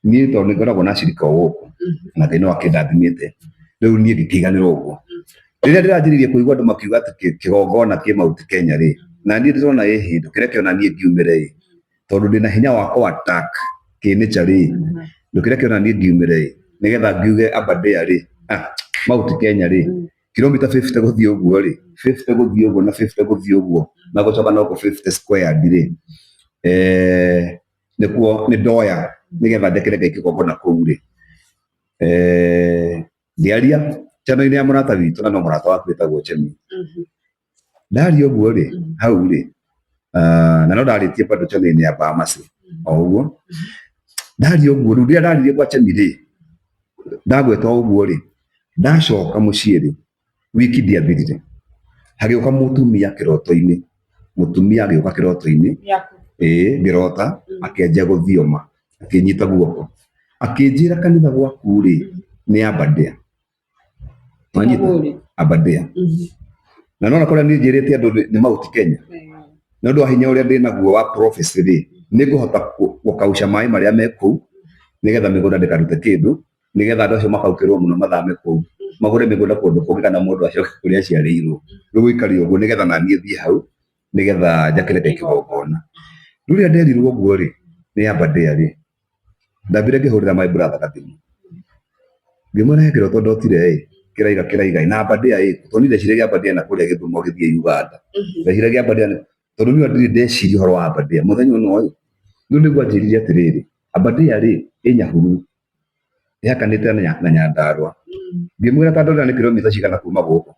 nie tondu ngoragwo na cirika guku na Ngai no akindathimite riu nie ngikiganira uguo riria ndiranjiririe kuigua andu makiuga ati kigongona ki Mount Kenya ri na ndie ndirona hindu kiria kiona nie ngiumire tondu ndina hinya wa attack kinicha ri ndukiria kiona nie ngiumire nigetha ngiuge Aberdare ri Mount Kenya ri kilomita 50 guthii uguo ri 50 guthii uguo na 50 guthii uguo na gucoka no 50 square ndire nikuo ni ndoya nigetha ndekere Ngai kigongona kuu ri ndiaria chano-ini ya murata witu na no murata waku witagwo Chemi ndaria uguo ri hau ri na no ndaritie bado chano-ini ya Bahamasi o uguo ndaria uguo riria ndaririe kwa Chemi ri ndagweta uguo ri ndacoka mucii ri wiki ndiathirire hagiuka mutumia kiroto-ini mutumia agĩũka kĩroto-inĩ ngĩrota akĩanjia gũthioma akĩnyita guoko akĩnjĩra kanitha gwaku rĩ nĩ Aberdare Aberdare na nona kũrĩa niĩ njĩrĩte andũ nĩ Mount Kenya na ũndũ wa hinya ũrĩa ndĩnaguo wa prophecy rĩ nĩngũhota gũkausha maĩ marĩa me kũu nĩgetha mĩgũnda ndĩkarute kĩndũ nĩgetha andũ acio makaukĩrwo mũno mathame kũu magũre mĩgũnda kũndũ kũngĩ kana mũndũ acoke kũrĩa aciarĩirwo rĩu gũikario ũguo nĩgetha naniĩ thiĩ hau nĩgetha njakĩre kĩgongona rĩu rĩrĩa nderirwo ũguo rĩ nĩ Aberdare rĩ ndambire ngĩhũrĩra my brother gathimũ ngĩmwĩra kĩroto ndotire kĩraiga na Aberdare tondũ ndeciragia Aberdare na kũrĩa Gĩthumo gĩthiĩ Uganda ndeciragia Aberdare tondũ niĩ ndirĩ ndeciria ũhoro wa Aberdare mũthenya ũyũ rĩu nĩguo anjĩrire atĩrĩrĩ Aberdare rĩ ĩ Nyahururu ĩhakanĩte na Nyandarua ngĩmwĩra ta ndorera nĩ kilomita cigana kuma gũkũ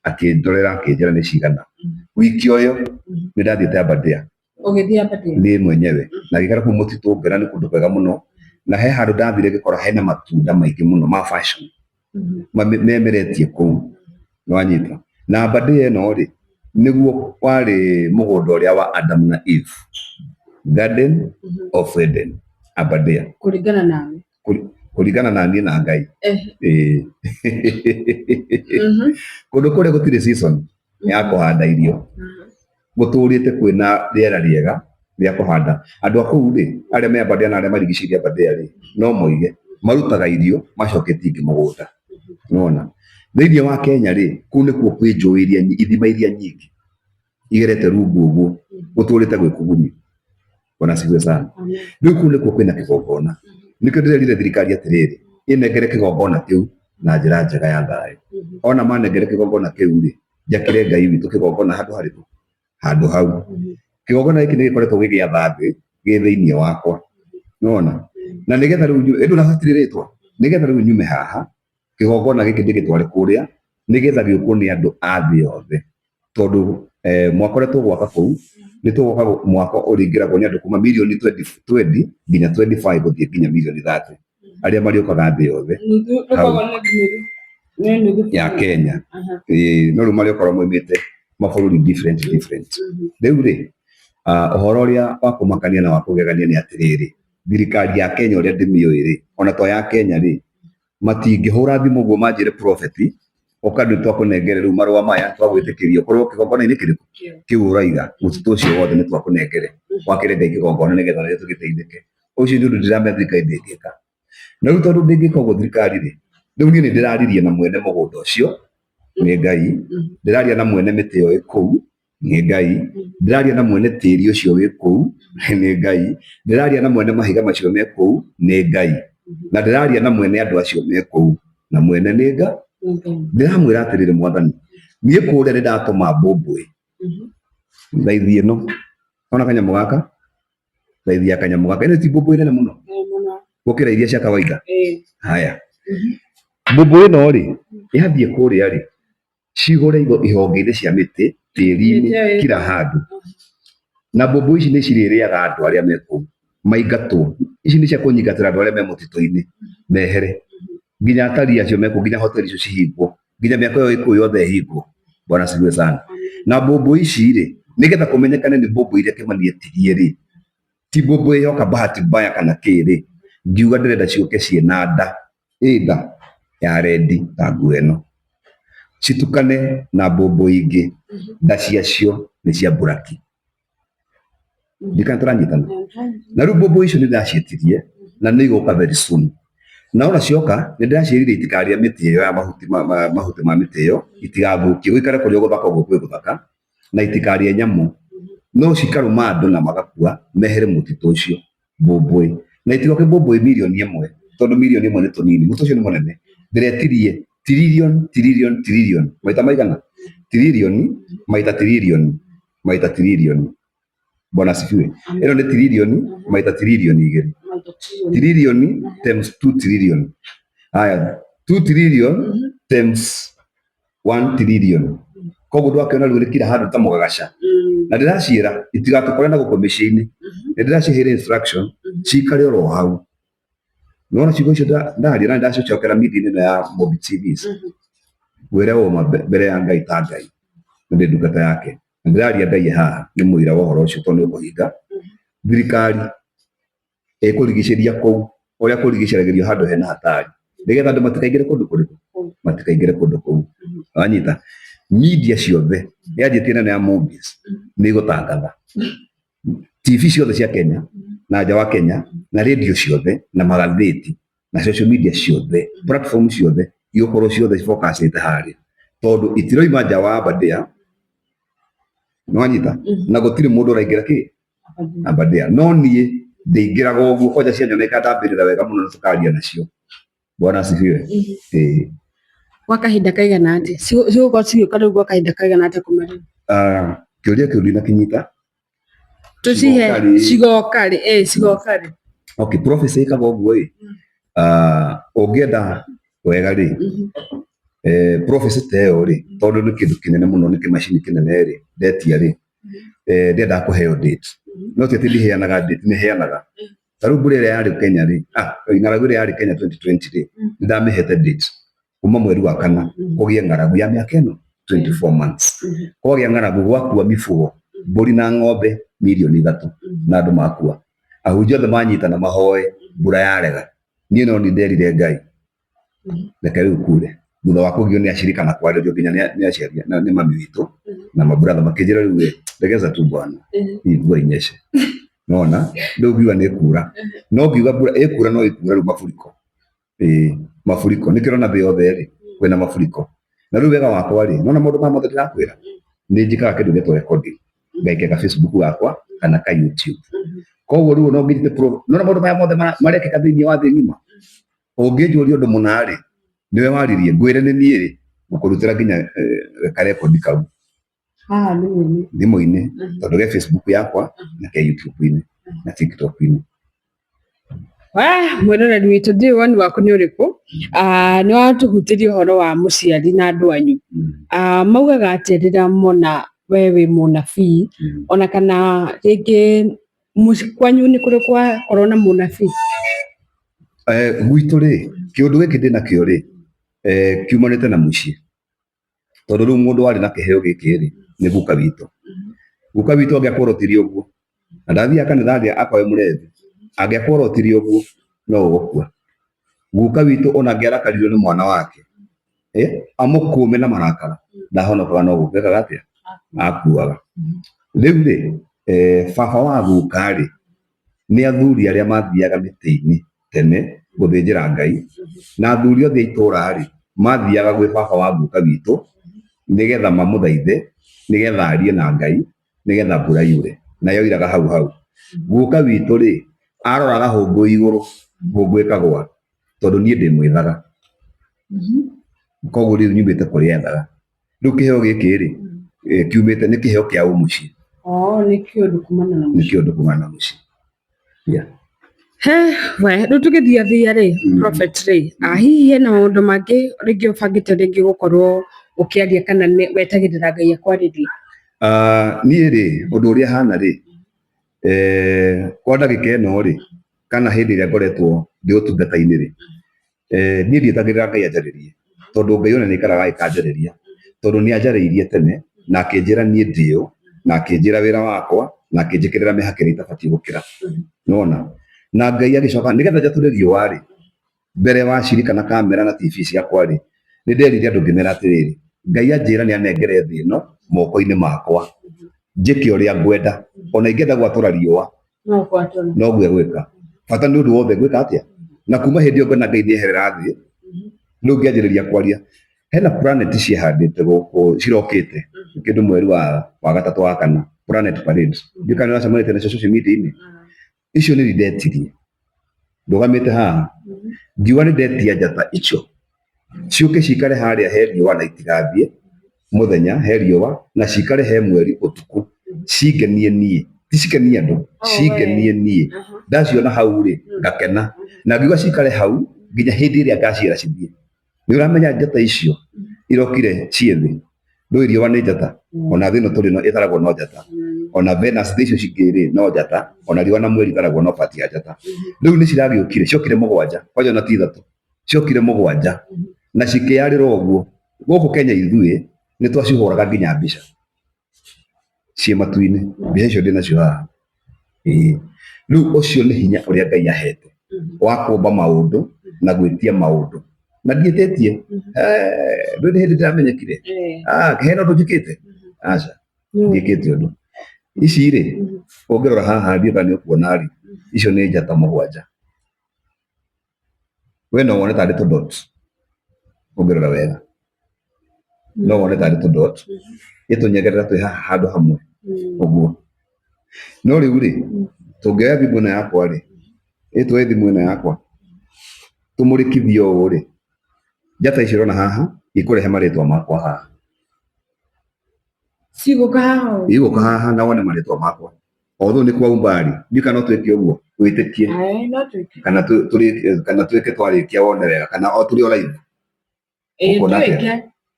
akĩndorera akĩnjĩra nĩ cigana wiki ũyũ nĩ ndathiĩte Aberdare ũgĩthiĩ Aberdare niĩ mwenyewe na gĩkara kũu mũtitũ ngĩra nĩ kũndũ kwega mũno na he handũ ndathire ngĩkora hena matunda maingĩ mũno ma fashion memeretie kũu nĩwanyita na Aberdare ĩno rĩ nĩguo warĩ mũgũnda ũrĩa wa Adam na Eve Garden of Eden Aberdare kũringana na niĩ na Ngai kũndũ kũrĩa gũtirĩ season ya kũhanda irio gũtũrĩte kwĩna rĩera rĩega rĩa kũhanda andũ a kũu rĩ arĩa me Aberdare na arĩa marigicĩirie Aberdare rĩ no moige marutaga irio macoketie ingĩ mũgũnda nona thĩinĩ wa Kenya rĩ kũu nĩkuo kwĩ njũĩ iria ithima iria nyingĩ igerete rungu ũguo gũtũrĩte gwĩ kũgunyu bona cigwe sana rĩu kũu nĩkuo kwĩna kĩgongona nĩkĩo ndĩrerire thirikari atĩrĩrĩ ĩnengere kĩgongona kĩu na njĩra njega ya thayũ ona manengere kĩgongona kĩu rĩ njakĩre Ngai witũ kĩgongona handũ harĩkũ handũ hau kĩgongona gĩkĩ nĩ gĩkoretwo gĩgĩatha thĩ gĩ thĩinĩ wakwa nona na nĩgetha rĩu ĩndũ nabatirĩrĩtwo nĩgetha rĩu nyume haha kĩgongona gĩkĩ ndĩgĩtware kũrĩa nĩgetha gĩũkwo nĩ andũ a thĩ yothe tondũ mwakoretwo gwaka kũu nĩ tũgoka mwaka ũringĩragwo nĩ andũ kuma mirioni 20 nginya 25 gũthiĩ nginya mirioni 30 arĩa marĩũkaga thĩ yothe ya Kenya no rĩu marĩũkaga moimĩte mabũrũri different rĩu rĩ ũhoro ũrĩa wa kũmakania na wa kũgegania nĩ atĩrĩrĩ thirikari ya Kenya ũrĩa ndĩmĩũĩ rĩ ona to ya Kenya rĩ matingĩhũra thimũ ũguo manjĩre prophet ũkandũ twakũnengere rĩu marũa maya twagwĩtĩkĩrio korwo kĩgongona-inĩ kĩrĩkũ kĩu ũraiga mũtitũ ũcio wothe nĩ twakũnengere wakĩre Ngai kĩgongona nĩgetha rĩrĩa tũgĩteithĩke ũcio nĩ ũndũ ndĩramenya thirikari ndĩngĩka na rĩu tondũ ndĩngĩka ũguo thirikari rĩ rĩu niĩ nĩ ndĩraririe na mwene mũgũnda ũcio nĩ Ngai ndĩraria na mwene mĩtĩ ĩyo ĩ kũu nĩ Ngai ndĩraria na mwene tĩri ũcio wĩ kũu nĩ Ngai ndĩraria na mwene mahiga macio me kũu nĩ Ngai na ndĩraria na mwene andũ acio me kũu na mwene nĩ Ngai ndĩramwĩra atĩrĩrĩ mwathani niĩ kũrĩa nĩ ndatũma mbũmbũĩ thaithi ĩno ona kanyamũ gaka thaithi ya kanyamũ gaka ĩno ti mbũmbũĩ nene mũno gũkĩra iria cia kawaida haya mbũmbũĩ ĩno rĩ yathiĩ kũrĩa rĩ cigũre ihonge-inĩ cia mĩtĩ tĩri-inĩ kila handũ na mbũmbũĩ ici nĩ cirĩrĩaga andũ arĩa me kũu maingatwo ici nĩ cia kũnyingatĩra andũ arĩa me mũtitũ-inĩ mehere nginya atari acio mekwo nginya hoteli icio cihingwo nginya mĩako ĩyo ĩkũu yothe ĩhingwo bwana cigue sana na mbũmbũĩ ici rĩ nĩgetha kũmenyekane nĩ mbũmbũĩ iria Kĩmani etirie rĩ ti mbũmbũĩ yoka bahati mbaya kana kĩrĩ ngiuga ndĩrenda ciũke ciĩna nda nda ya rendi ta nguo ĩno citukane na mbũmbũĩ ingĩ nda ciacio nĩ cia buraki ndikana tũranyitana na rĩu mbũmbũĩ icio nĩ ndĩraciĩtirie na nĩ igũka very soon na ona cioka nĩ ndĩraciĩrire itikarĩa mĩtĩ ĩyo ya mahuti ma mĩtĩ ĩyo itigathũkie gũikare kũrĩa gũthaka ũguo kwĩ gũthaka na itikarĩe nyamũ no cikarũma andũ na magakua mehere mũtitũ ũcio mbũmbũĩ na itigoke mbũmbũĩ mirioni ĩmwe tondũ mirioni ĩmwe nĩ tũnini mũtitũ ũcio nĩ mũnene ndĩretirie tiririoni maita maigana tiririoni maita tiririoni bwana sifiwe ĩno nĩ tiririoni maita tiririoni igĩrĩ tiririoni times 2 trillion haya 2 trillion times 1 trillion koguo ndwakĩona rĩu nĩ kila handũ ta mũgagaca na ndĩraciĩra itigatũkore na gũkũ mĩciĩ-inĩ nĩ ndĩraciheire instruction cikare oro hau nona ciugo icio ndaria na ndacicokera media-inĩ ĩno ya Mobi TVs wĩre ũma mbere ya Ngai ta Ngai na ndĩ ndungata yake Ngari Ngai haha nĩ mũira wa ũhoro ũcio tondũ nĩũkũhinga. Thirikari ĩkũrigicĩria kũu ũrĩa kũrigicĩragĩrio handũ hena hatari nĩgetha andũ matikaingĩre kũndũ kũrĩkũ, matikaingĩre kũndũ kũu. Wanyita media ciothe yanjĩtie nene ya Mumbies nĩ igũtangatha TV ciothe cia Kenya na nja wa Kenya na radio ciothe na magathĩti na social media ciothe platform ciothe igũkorwo ciothe focusĩte harĩa tondũ itiroima nja wa Aberdare. Nĩwanyita na gũtirĩ mũndũ ũraingĩra kĩ Aberdare, no niĩ ndĩingĩraga ũguo kwanja cianyoneka ndambĩrĩra wega mũno na tukaria nacio. Bwana asifiwe. Gwa kahinda kaigana atĩa cigũkorwo cigĩũka rĩu gwa kahinda kaigana atĩa kuma rĩu? Kĩũria kĩu ndinakinyita. Tũcihe cigoka rĩ? Okay, prophecy ĩkaga ũguo ĩ, ũngĩenda wega rĩ, prophecy ta ĩyo rĩ, tondũ nĩ kĩndũ kĩnene mũno, nĩ kĩmacini kĩnene rĩ, ndetia rĩ, ndiendaga kũheo date. No ti atĩ ndiheanaga date, nĩheanaga. Ta rĩu mbura ĩrĩa yarĩ Kenya rĩ, ng'aragu ĩrĩa yarĩ Kenya 2020 rĩ, nĩndamĩhete date kuma mweri wa kana kũgĩe ng'aragu ya mĩaka ĩno 24 months. Kwagĩa ng'aragu gwakua mifugo mbũri na ng'ombe 3,000,000 na andũ makua. Ahunjia othe manyitana mahoe mbura yarega. Niĩ no nĩ nderire Ngai reke rĩu kure. Thutha wa kũgio nĩ acirika na kwarĩrio nginya nĩ aciari nĩ mami witũ na maburatha makĩnjĩra rĩu regeza tu bwana mvua inyeshe. Nona ndio ngiuga nĩ kura, no ngiuga mbura ĩkura no ĩkura rĩu mafuriko. Mafuriko nĩkĩrona thĩ yothe rĩ kwĩna mafuriko. Na rĩu wega wakwa rĩ, nona maũndũ ma mothe ndĩrakwĩra nĩ njĩkaga kĩndũ gĩtagwo recording, ngaikia Facebook wakwa kana ka YouTube. Koguo rĩu no ngĩnyite nona maũndũ maya mothe marekĩka thĩinĩ wa thĩ ng'ima. Ũngĩnjũria ũndũ mũna rĩ, niwe waririe ngwĩre nĩ niĩ rĩ ngũkũrutĩra nginya karekondi kau thimũ-inĩ tondũ ge Facebook yakwa na ke YouTube-inĩ na TikTok-inĩ. Mwĩroreri witũ ndiũĩ woni waku nĩ ũrĩkũ? Nĩ watũhutĩria ũhoro wa mũciari na andũ anyu. Maugaga atĩ rĩrĩa mona we wĩ mũnabii ona kana rĩngĩ kwanyu nĩ kũrĩ kwakorwo na mũnabii? Gwitũ rĩ, kĩũndũ gĩkĩ ndĩnakĩo rĩ, kiumanĩte na mũciĩ tondũ rĩu mũndũ warĩ na kĩheo gĩkĩ rĩ nĩ guka witũ. Guka witũ angĩakorotire ũguo na ndathiaga kanitha thĩ akwa mũrethi, angĩakorotire ũguo no ũgũkua. Guka witũ ona angĩarakaririo nĩ mwana wake amũkũme na marakara ndahonokaga no gũkekaga atĩa akuaga. Rĩu rĩ baba wa guka rĩ nĩ athuri arĩa mathiaga mĩtĩ-inĩ tene gũthĩnjĩra Ngai na athuri othe itũra rĩ mathiaga gwĩ baba wa guka witũ nĩgetha mamũthaithe nĩgetha arie na Ngai nĩgetha mbura yure na yoiraga hau. Guka witũ rĩ aroraga hũngũ igũrũ, hũngũ ĩkagwa tondũ niĩ ndĩmwĩthaga. Koguo rĩu nyumĩte kũrĩa ethaga. Rĩu kĩheo gĩkĩ rĩ kiumĩte nĩ kĩheo kĩa mũciĩ. Nĩ kĩũndũ kumana na mũciĩ. Nĩ kĩũndũ kumana na mũciĩ. Rĩu tũgĩthiathia rĩ prophet rĩ, hihi hena maũndũ mangĩ rĩngĩ ũbangĩte rĩngĩ gũkorwo ũkĩaria kana wetagĩrĩra Ngai akwarĩrie? Niĩ rĩ ũndũ ũrĩa hana rĩ kwa ndagĩka ĩno rĩ kana hĩndĩ ĩrĩa ngoretwo ndĩ ũtungata-inĩ rĩ niĩ ndietagĩrĩra Ngai anjarĩrie tondũ Ngai ona nĩ aikaraga agĩkanjarĩria tondũ nĩ anjarĩirie tene na akĩnjĩra niĩ ndĩo na akĩnjĩra wĩra wakwa na akĩnjĩkĩrĩra mĩhaka ĩrĩa itabatiĩ gũkĩra. Nona na Ngai agĩcoka nĩgetha njatũre riũa rĩ mbere wa acirika na kamera na TV ciakwa rĩ nĩ nderire andũ ngĩmera atĩrĩrĩ, Ngai anjĩra nĩ anengere thĩ ĩno moko-inĩ makwa njĩke ũrĩa ngwenda, ona ingĩenda gwatũra riũa no guo gwĩka, bata nĩ ũndũ wothe gwĩka atĩa. Na kuma hĩndĩ ĩyo ngona Ngai nĩeherera thĩ, rĩu ngĩanjĩrĩria kwaria. Hena planet ciahandĩte gũkũ cirokĩte kĩndũ mweri wa gatatũ wa kana planet parades ndikana nacamanĩte nacio social media-inĩ. Icio nĩ ndetirie ndũgamĩte haha ngiuga nĩ ndetia njata icio ciũke cikare harĩa he riũa na itigathiĩ mũthenya he riũa na cikare he mweri ũtukũ cingenie niĩ, ti cikenie andũ, cingenie niĩ. Ndaciona hau rĩ ngakena na ngiuga cikare hau nginya hĩndĩ ĩrĩa ngaciĩra cithiĩ. Nĩ ũramenya njata icio irokire ciĩ thĩ riũa nĩ njata, ona thĩ ĩno tũrĩ no ĩtaragwo no njata, ona Venus thĩ icio cingĩ rĩ no njata, ona riũa na mweri itaragwo no pati ya njata. Rĩu nĩ ciragĩũkire ciokire mũgwanja kwanja na ti ithatũ, ciokire mũgwanja na cikĩarĩra ũguo. Gũkũ Kenya ithuĩ nĩ twacihũraga nginya mbica. cie matu-inĩ mbica icio ndĩnacio haha rĩu ũcio nĩ hinya ũrĩa Ngai ahete wa kũmba maũndũ na gwĩtia maũndũ na ndiĩtĩtie ndũĩ nĩ hĩndĩ ndĩramenyekire hena ũndũ njĩkĩte aca ndiĩkĩte ũndũ ici rĩ ũngĩrora haha thiĩ kana nĩũkuona rĩ icio nĩ njata mũgwanja we no wone tarĩ tũ dot ũngĩrora wega no wone tarĩ tũ dot ĩtũnyengerera twĩ haha handũ hamwe ũguo no rĩu rĩ tũngĩoya thimũ ĩno yakwa rĩ tuoye thimũ ĩno yakwa tũmũrĩkithie ũũ rĩ njata icio ũrona haha ikũrehe marĩtwa makwa haha igũka haha na wone marĩtwa makwa although nĩ kwa umbari ndiũ kana no twĩke ũguo wĩtĩkie kana twĩke twarĩkia wone wega kana o tũrĩ o live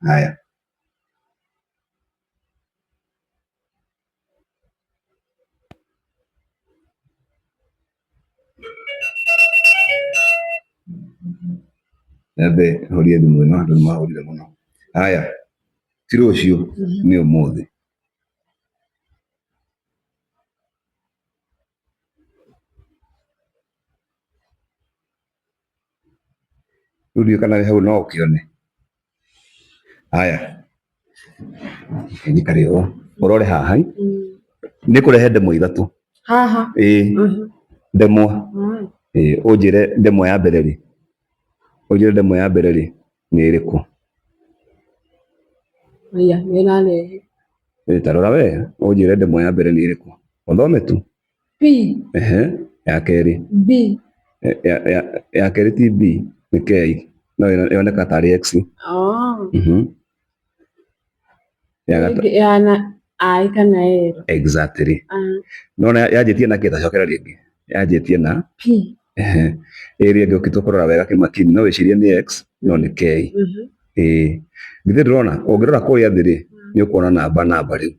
haya Ebe horia thimũ ĩno andũ nĩmahũrire mũno haya ti rũciũ nĩ ũmũthĩ rĩu ndiũĩ kana wĩ hau no ũkĩone haya nĩkarĩ o ũrore haha nĩ kũrehe ndemwa ithatũ haha ndemwa ũnjĩre ndemwa ya mbere rĩ ũnjĩre ndemwa ya mbere rĩ nĩ ĩrĩkũ tarora wega ũnjĩre ndemwa ya mbere nĩ ĩrĩkũ ũthome tu ya kerĩ ya kerĩ ti B nĩ K no yoneka tarĩ X exactly no yanjĩtie na kĩtacokera rĩngĩ yanjĩtie na P ĩrĩa ĩngĩ ũkĩtũkũrora wega kĩmakini no wĩcirie nĩ X no nĩ K githĩ ndũrona ũngĩrora kũrĩa thĩ rĩ nĩ ũkuona namba rĩu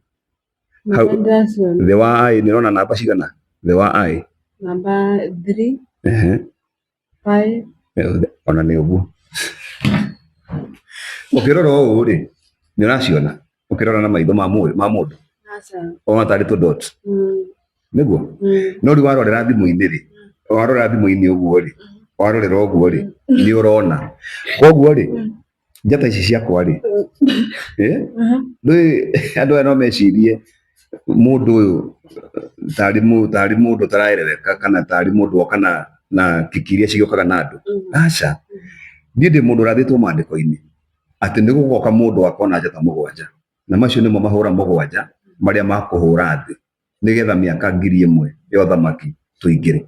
thĩ wa I nĩ ũrona namba cigana thĩ wa I namba 3 5 ona nĩ ũguo ũkĩrora ũũ rĩ nĩ ũraciona ũkĩrora na maitho ma mũndũ ona tarĩ tũ dot nĩguo no rĩu warorera thimũ-inĩ rĩ warorera thimũ-inĩ ũguo rĩ warorera ũguo rĩ nĩ ũrona koguo rĩ njata ici ciakwa rĩ andũ aya no mecirie mũndũ ũyũ tarĩ mũndũ ũtaraereweka kana tarĩ mũndũ woka na kiki iria cigĩũkaga na andũ aca niĩ ndĩ mũndũ ũrathĩtwo mandĩko-inĩ atĩ nĩ gũgoka mũndũ akona njata mũgwanja na macio nĩmo mahũra mũgwanja marĩa makũhũra thĩ nĩgetha mĩaka 1000 ya ũthamaki tũingĩre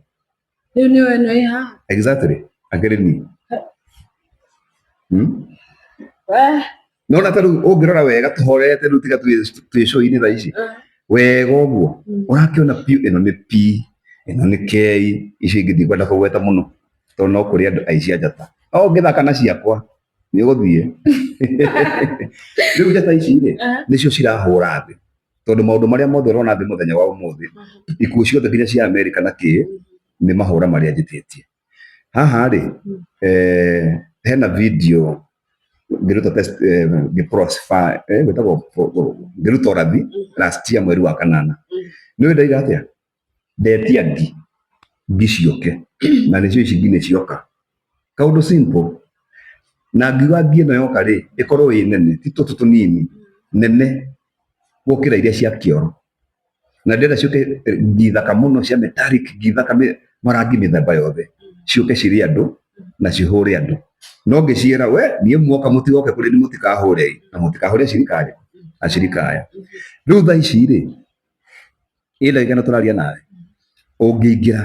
rĩu nĩ we nĩ haha exactly akĩrĩ niĩ nona ta rĩu ũngĩrora wega tũhorete rĩu tiga twĩ show-inĩ thaa ici wega ũguo ũrakĩona piũ ĩno nĩ P ĩno nĩ K icio ingĩ ndikwenda kũgweta mũno tondũ no kũrĩ andũ aici a njata o ũngĩthaka na ciakwa nĩ ũgũthiĩ rĩu njata ici rĩ nĩcio cirahũra thĩ tondũ maũndũ marĩa mothe ũrona thĩ mũthenya wa ũmũthĩ ikuũ ciothe nginya cia Amerika na kĩ nĩ mahũra marĩa njĩtĩtie haha rĩ hena video ngĩruta test ngĩruta ũrathi last year mweri wa kanana nĩ ndaiga atĩa ndetia ngi ciũke na nĩcio ici ngi nĩ cioka kaũndũ simple na ngiuga ngi ĩno yoka rĩ ĩkorwo ĩ nene ti tũtũ tũnini nene gũkĩra iria cia kĩoro na ndĩrenda ciũke ngi thaka mũno cia metallic ngi thaka marangi mĩthemba yothe ciũke cirĩ andũ na cihũre andũ no ngĩciĩra we niĩ muoka mũtigoke kũrĩ ni mũtikahũre na mũtikahũre acirika aya rĩu thaa ici rĩ ndagĩka ĩno tũraria nawe ũngĩingĩra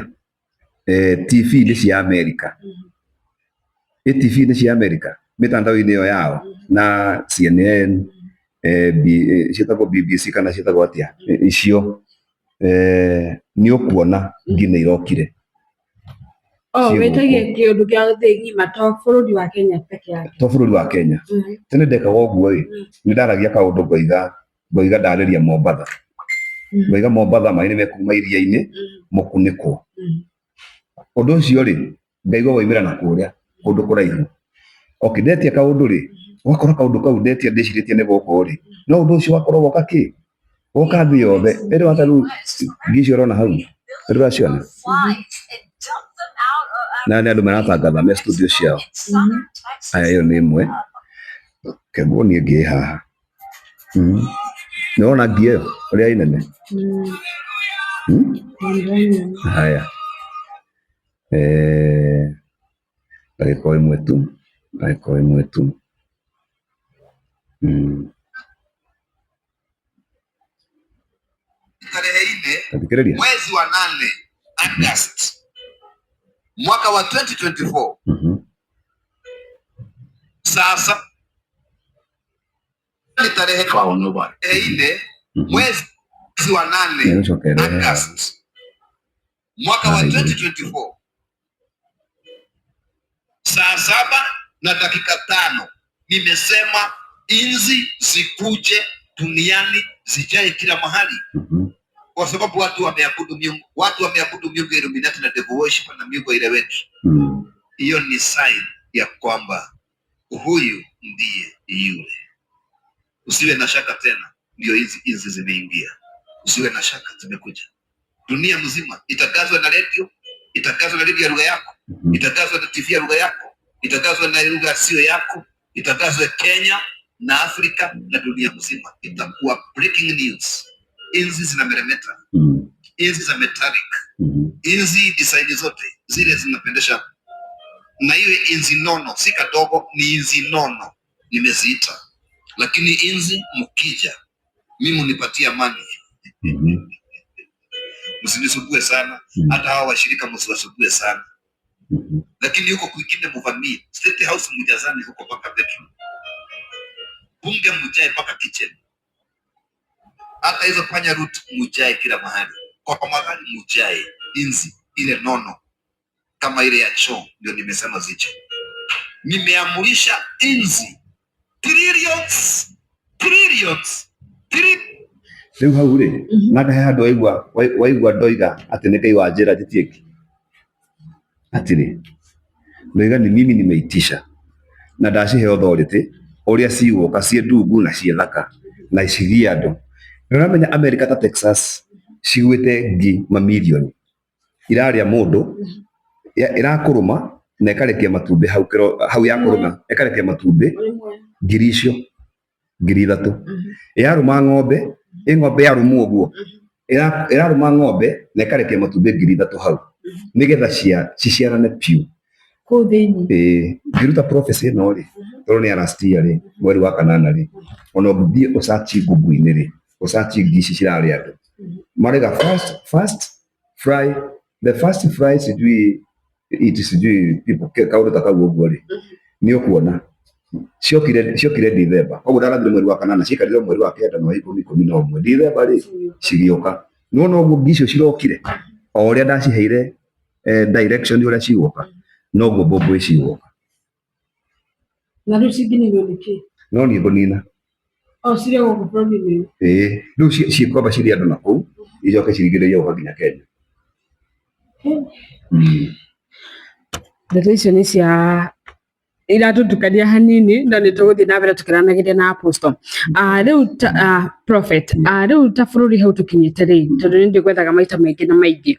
TV-inĩ cia Amerika TV-inĩ cia Amerika mĩtandao-inĩ ĩyo yao na CNN ciĩtagwo BBC kana ciĩtagwo atĩa icio nĩ ũkuona ngi nĩ irokire wĩtagia kĩũndũ gĩa thĩ ng'ima to bũrũri wa Kenya peke yake to bũrũri wa Kenya tene ndekaga ũguo rĩ nĩ ndaragia kaũndũ ngoiga ndarĩria Mombatha ngoiga Mombatha maĩ nĩ mekuma iria-inĩ mũkunĩkwo ũndũ ũcio rĩ ngaigua waumĩra na kũrĩa kũndũ kũraihu ndetia kaũndũ rĩ ũgakora kaũndũ kau ndetia ndĩcirĩtie nĩ gũkũ rĩ no ũndũ ũcio wakorwo woka kĩ Oka thĩ yothe ĩrĩ wataru ngici ũrona hau ndũraciona na nĩ andũ maratangatha me studio ciao. Aya ĩyo nĩ ĩmwe keguo niĩ ngĩ haha nĩwona ngi ĩyo ũrĩa inene. Haya ndagĩka ĩmwe tu tarehe 4 mwezi wa 8 August mwaka wa 2024. Sasa ni tarehe 4 mwezi wa 8 August mwaka wa 2024 saa 7:05 nimesema inzi zikuje duniani zijae kila mahali, kwa sababu watu wameabudu miungu Illuminati na devil worship na miungu ile wetu. Hiyo ni sign ya kwamba huyu ndiye yule. Usiwe na shaka tena, ndio hizi inzi zimeingia. Usiwe na shaka, zimekuja dunia mzima. Itangazwa na radio, itangazwa na radio ya lugha yako, itangazwa na TV ya lugha yako, itangazwa na lugha sio yako, itangazwa Kenya na Afrika na dunia mzima. Itakuwa breaking news. Inzi zinameremeta, inzi za metallic, inzi design zote zile zinapendesha. Na hiyo inzi nono, si kadogo, ni inzi nono nimeziita. Lakini inzi mkija, mimi unipatia amani. Msinisumbue sana, hata hawa washirika msiwasumbue sana. Lakini huko kwingine muvamie. State House mjazani huko mpaka bedroom. Bunge mjae mpaka kitchen. Hata hizo panya root mjae kila mahali. Kwa magari mjae inzi ile nono kama ile ya choo, ndio nimesema ziche. Nimeamurisha inzi trillions. Rĩu hau rĩ na ndahe handũ waigua ndoiga atĩ nĩ Ngai wa njĩra njĩtiĩki atirĩ ndoiga ni mimi nimeitisha na ndacihe authority ũrĩa cigũka ciĩ ndungu na ciĩ thaka na icigie andũ. Nĩũramenya America ta Texas cigwĩte ngi mamirioni irarĩa mũndũ ĩrakũrũma na ĩkarekia matumbĩ hau ya kũrũma ĩkarekia matumbĩ ngiri icio 3,000 yarũma ng'ombe ng'ombe yarũma ũguo ĩrarũma ng'ombe na ĩkarekia matumbĩ 3,000 hau nĩgetha ciciarane piũ kũu thĩinĩ. Ngĩruta prophecy ĩno rĩ tondũ nĩ last year rĩ mweri wa 8 rĩ ona ũngĩthiĩ ũcachi Google-inĩ rĩ ũcachi ngi ici cirarĩa andũ marega first fry the first fry sijui people kaũndũ ta kau ũguo rĩ nĩ ũkuona ciokire December. Koguo ndarathire mweri wa 8 cikarire mweri wa 9 na wa 11 December rĩ cigĩũka. Nĩwona ũguo ngi icio cirokire o ũrĩa ndaciheire direction ũrĩa cigũka noguo mbombo icigũka. Na rĩu cingĩninwo nĩkĩ? No niĩ ngũnina. Cirĩ gũkũ bũrũri-inĩ? Rĩu ciĩkwamba cirĩ andũ nakũu icoke cirigĩrĩrie gũka nginya Kenya. Ndeto icio nĩ cia iratũtukania hanini na nĩ tũgũthiĩ na mbere tũkĩranagĩria na Apostle. Rĩu Prophet, rĩu ta bũrũri hau tũkinyĩte rĩ tondũ nĩ ndĩgwethaga maita maingĩ na maingĩ.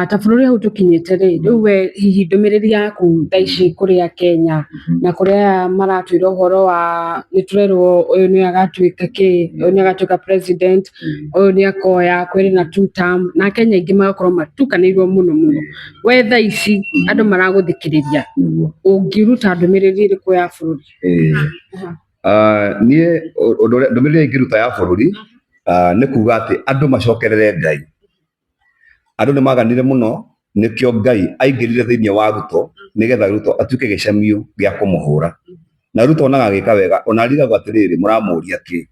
Ta bũrũri hau tũkinyĩte rĩ rĩu we hihi ndũmĩrĩri yaku thaa ici kũrĩa Kenya na kũrĩa maratwĩra ũhoro wa nĩ tũrerwo ũyũ nĩ agatuĩka ũyũ nĩ agatuĩka president, ũyũ nĩ akoya kwĩrĩ na 2 term na Kenya ingĩ magakorwo matukanĩirwo mũno. We thaa ici andũ maragũthikĩrĩria ũngĩruta ndũmĩrĩri ĩrĩkũ ya bũrũri? Niĩ ndũmĩrĩri ingĩruta ya bũrũri nĩ kuga atĩ andũ macokerere Ngai. Andũ nĩ maganire mũno nĩkĩo Ngai aingĩrire thĩinĩ wa Ruto nĩgetha Ruto atuĩke gĩcamio gĩa kũmũhũra. Na Ruto onaga agĩka wega ona arigagwo atĩrĩrĩ mũramũria kĩ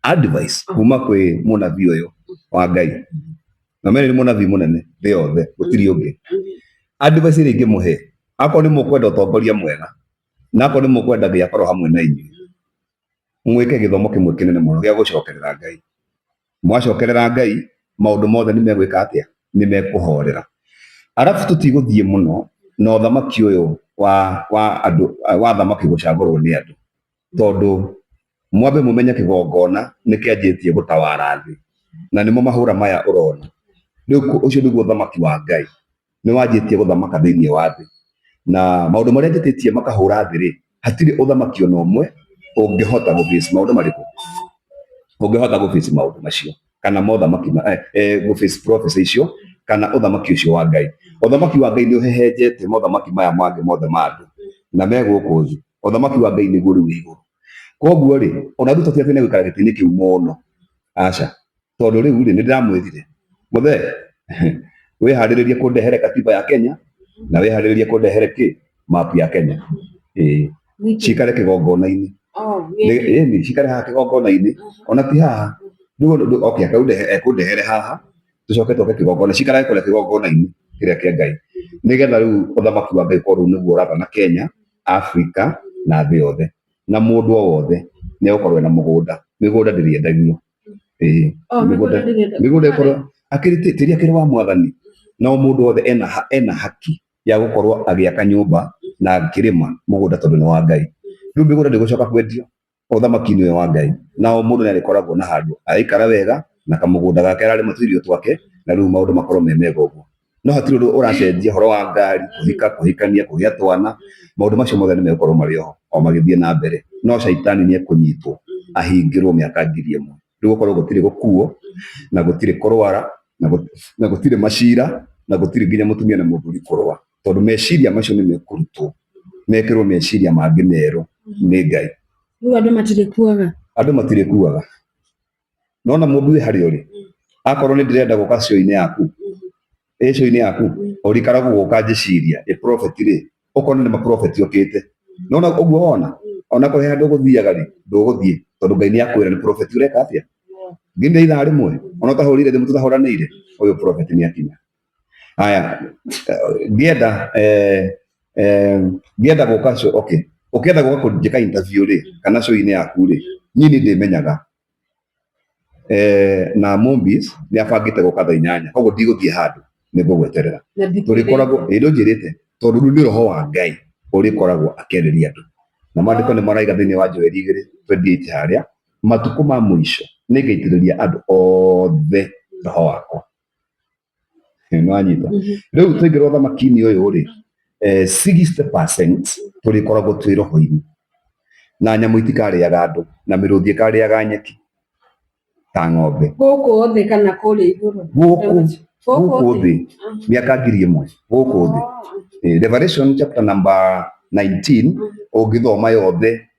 advice kuma kwĩ mũnabii ũyũ wa Ngai. Na mimi nĩ mũnabii mũnene thĩ yothe gũtirĩ ũngĩ. Advice ĩrĩa ingĩmũhe akorwo nĩ mũkwenda ũtongoria mwega na akorwo nĩ mũkwenda Ngai akorwo hamwe na inyuĩ mwĩke gĩthomo kĩmwe kĩnene mũno gĩa gũcokerera Ngai. Mwacokerera Ngai maũndũ mothe nĩ megwĩka atĩa nĩ mekũhorera. Arabu tũtigũthiĩ mũno na ũthamaki ũyũ wa thamaki gũcagũrwo nĩ andũ tondũ mwambe mũmenye kĩgongona nĩ kĩanjĩtie gũtawara thĩ na nimo mahura maya urona riu ucio niguo thamaki wa Ngai ni wanjitie guthamaka thiini wa thi na maundu maria njititie makahura thi ri hatiri uthamaki ona umwe ungihota guface maundu mariku ungihota guface maundu macio kana mothamaki guface prophecy icio kana uthamaki ucio wa Ngai. Uthamaki wa Ngai ni uhehenjete mothamaki maya mangi mothe mandu na meguku thi. Uthamaki wa Ngai niguo riu iguru. Koguo ri ona ruto tia tene gwikara gitini kiu mono aca tondu riu ri ni ndiramwirire muthe wihariririe kundehere katiba ya Kenya na wihariririe kundehere ki map ya Kenya cikare kigongona-ini ni cikare haha kigongona-ini ona ti haha riu okay akundehere haha tucoke toke kigongona cikare kule kigongona-ini kiria kia Ngai nigetha riu uthamaki wa Ngai korwo niguo urathana Kenya, Africa na thi yothe na mundu o wothe ni ukorwo na migunda ndiriendagio migunda ikorwo akiritiria kiri wa mwathani no mundu wothe ena haki ya gukorwo agiaka nyumba na akirima mugunda tondu ni wa Ngai. Riu migunda ndigucoka kwendio uthamaki-ini wa Ngai na o mundu ni arikoragwo na handu aikara wega na kamugunda gake arari matuirio twake na riu maundu makorwo me mega uguo no hatiri undu uracenjia horo wa ngari kuhikania kugia twana maundu macio mothe ni megukorwo mari o magithie na mbere no shaitani ni ekunyitwo ahingirwo miaka 1000 riu gukorwo gutiri gukuo na gutiri kurwara na gutiri macira na gutiri nginya mutumia na muthuri kurwa tondu meciria macio ni mekurutwo mekirwo meciria mangi meru ni Ngai. Riu andu matire kuaga nona mundu wi hari uri akorwo ni ndirenda guka cio-ini yaku cio-ini yaku urikaragwo guka njiciria prophet ri ukorwo ni maprofeti okite nona uguo wona ona ko handu guthiaga ri nduguthie tondu Ngai ni akwira ni prophet ureka atia nginde ithaa rimwe ona tahurire thimu tutahuranire uyu prophet ni akinya haya ngienda guka cio okay ukienda guka kunjika interview ri kana cio-ini yaku ri nyini ndimenyaga na Mombis ni abangite guka thaa 8 koguo ndiguthie handu nigugweterera turikoragwo ndunjirite tondu ni roho wa Ngai urikoragwo akenderia andu na maandiko ni maraiga thiini wa Joel 2:28 haria matuku ma mwisho nigaitiriria andu othe roho wakwa no anyita riu tuingirwo thamaki-ini uyu ri 60% turikoragwo twi roho-ini na nyamu itikariaga andu na miruthi ikariaga nyeki ta ng'ombe guku thi kana kuri iguru guku thi miaka 1000 guku thi. Revelation chapter number 19 ungithoma yothe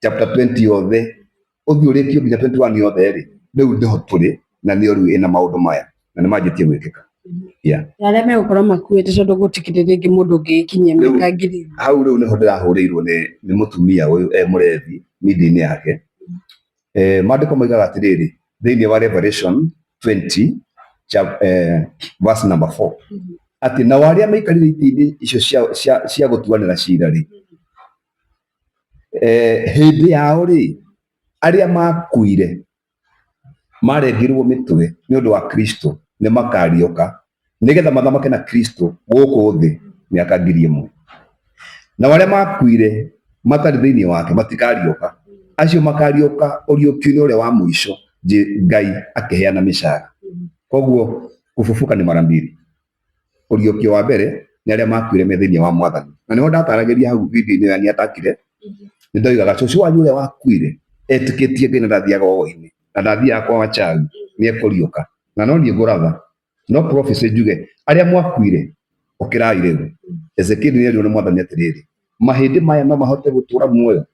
chapter 20 yothe uthi urikio nginya 21 yothe ri riu ndiho turi na niyo riu ina maundu maya na ni manjitie gwikika aria megukorwo makuite tondu gutikire ringi mundu ungikinyia miaka 1000 hau riu niho ndirahurirwo ni mutumia uyu murethi media-ini yake maandiko maigaga atiriri thiini wa Revelation 20 verse number 4 ati na waria maikarire iti-ini icio cia gutuanira cira ri hindi yao ri aria makuire marengirwo mitwe ni undu wa Kristo ni makarioka nigetha mathamake na Kristo guku thi miaka 1000 na waria makuire matari thiini wake matikarioka acio makarioka uriukio-ini uria wa mwisho Ngai akiheana micara koguo kufufuka ni mara mbiri uriukio wa mbere ni aria makuire me thiini wa mwathani na niho ndataragiria hau video-ini ya ni atakire ni ndoigaga cucu wanyu uria wakuire etikitie Ngai na ndathiaga o-ini na ndathiaga kwa wachawi ni ekuriuka na no ni nguratha no prophecy njuge aria mwakuire ukirai riu Ezekiel ni ario ni mwathani atiriri mahindi maya no mahote gutura muoyo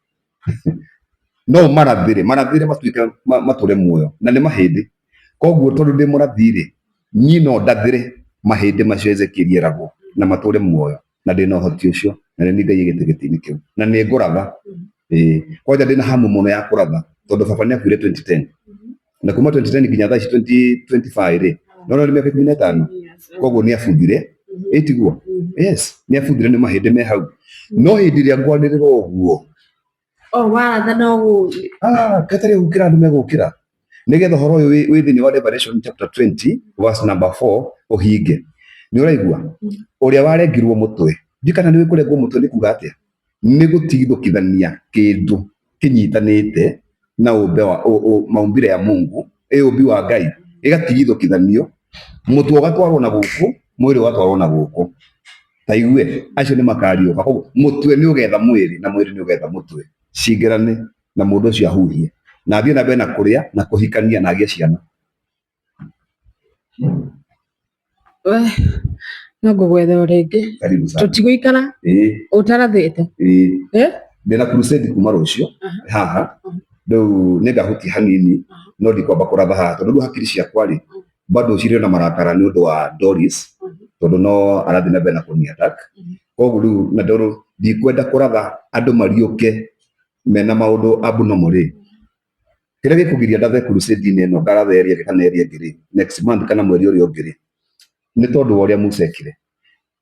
no marathire matuike mature muoyo na ni mahindi koguo tondu ndi murathire ni no ndathire mahindi macio Ezekiel eragwo na mature muoyo na ndi no hoti ucio na ni Ngai gitigiti-ini kiu na ni nguratha kwanja ndi na hamu muno ya kuratha tondu baba ni akuire 2010 na kuma 2010 nginya thaa 2025 ri no ni miaka 15 koguo ni abuthire itiguo yes ni abuthire ni mahindi me hau no hindi ria ngwanirira uguo waratha no katari gukira andu megukira nigetha horo uyu wi thiini wa Revelation chapter 20 verse number 4 uhinge ni uraigua uria warengirwo mutwe ndikana ni wikurengwo mutwe ni kuga atia ni gutigithukithania kindu kinyitanite na umbe wa maumbire ya Mungu umbi wa Ngai igatigithũkithanio mutu ugatwarwo na guku mwiri ugatwarwo na guku taigue acio ni makariuka koguo mutwe ni ugetha mwiri na mwiri ni ugetha mutwe cingirane na mundu ucio ahuhie na athie na mbere na kuria na kuhikania na agie ciana no ngũgwetha rĩngĩ tũtigũikara ũtarathĩte ndĩna crusade kuma rũciũ haha rĩu nĩngahutia hanini no ndikwamba kũratha haha tondũ rĩu hakiri ciakwa rĩ bado cirĩ na marakara nĩ ũndũ wa Doris tondũ no arathi na mbere na kũni-attack koguo rĩu na ndoro ndikwenda kũratha andũ mariũke mena maũndũ abnormal rĩ kĩrĩa gĩkũgiria ndathe crusade-inĩ ĩno ngaratha ĩrĩa kana ĩrĩa ĩngĩ rĩ next month kana mweri ũrĩa ũngĩ rĩ nĩ tondũ wa ũrĩa Musa ekire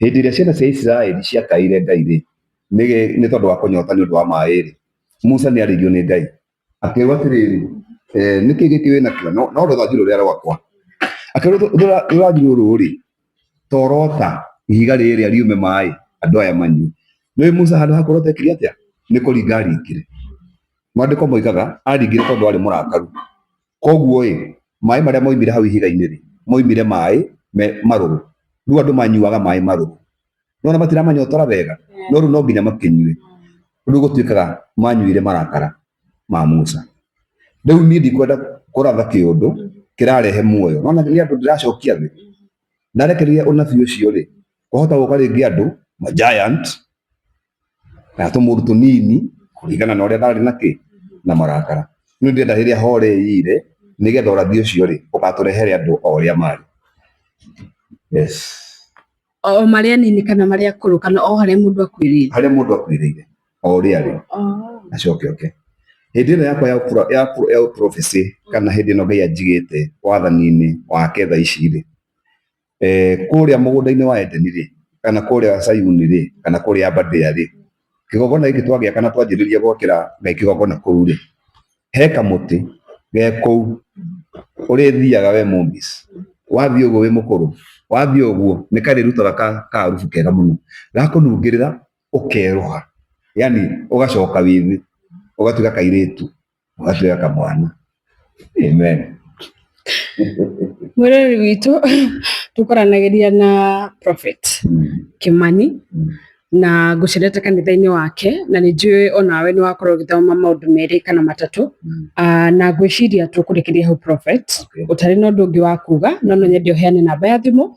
hĩndĩ ĩrĩa ciana cia Isiraeli ciakaire Ngai rĩ nĩ tondũ wa kũnyota nĩ ũndũ wa maĩ rĩ Musa nĩ arĩirio nĩ Ngai akĩrwo atĩrĩrĩ nĩkĩ gĩkĩ wĩna kĩo no rũthanju rũrĩa rwakwa akĩrwo rũthanju rũrũ rĩ torota ihiga rĩrĩa riume maĩ andũ aya manyue nĩ Musa handũ ha kũrota ekire atĩa nĩ kũringa aringire maandĩko moigaga aringire tondũ arĩ mũrakaru koguo maĩ marĩa moimire hau ihiga-inĩ rĩ moimire maĩ marũrũ rĩu andũ manyuaga maĩ marũrũ no matiramanyotora wega no rĩu no nginya makĩnyue rĩu gũtuĩkaga manyuire marakara ma Musa rĩu niĩ ndikwenda kũratha kĩũndũ kĩrarehe muoyo no nĩ andũ ndĩracokia thĩ ndarekereria ũnabii ũcio rĩ kũhota gũka rĩngĩ andũ ma giant na tũmũndũ tũnini kũringana na ũrĩa ndarĩ na marakara nĩ ndĩrenda rĩrĩa horeire nĩgetha ũrathi ũcio rĩ ũgatũrehere andũ o ũrĩa marĩ o marĩa nini kana marĩa akũrũ kana o harĩa mũndũ akuĩrĩire o ũrĩa arĩ acoke hĩndĩ ĩno yakwa ya prophecy kana hĩndĩ ĩno Ngai anjigĩte wathani-inĩ wake thaa ici rĩ kũrĩa mũgũnda-inĩ wa Edeni rĩ kana kũrĩa Sayuni rĩ kana kũrĩa Abadea rĩ kĩgongona gĩkĩ twagĩa kana twanjĩrĩria gwakĩra Ngai kĩgongona kũu rĩ he kamũtĩ ge kũu ũrĩthiaga we Mũmbis wathiĩ ũguo wĩ mũkũrũ wathiĩ ũguo nĩ karĩrutaga karubu kega mũno gakũnungĩrĩra ũkerũha yani ũgacoka wĩthĩ ũgatuĩka kairĩtu ũgatuĩka kamwana amen mwĩrori witũ tũkoranagĩria na Prophet Kimani na ngũcerete kanitha-inĩ wake na nĩ njũĩ onawe nĩ wakorwo ũgĩthoma maũndũ merĩ kana matatũ na ngwĩciria tũkũrĩkĩria hau Prophet ũtarĩ na ũndũ ũngĩ wa kuga no nyende ũheane namba ya thimũ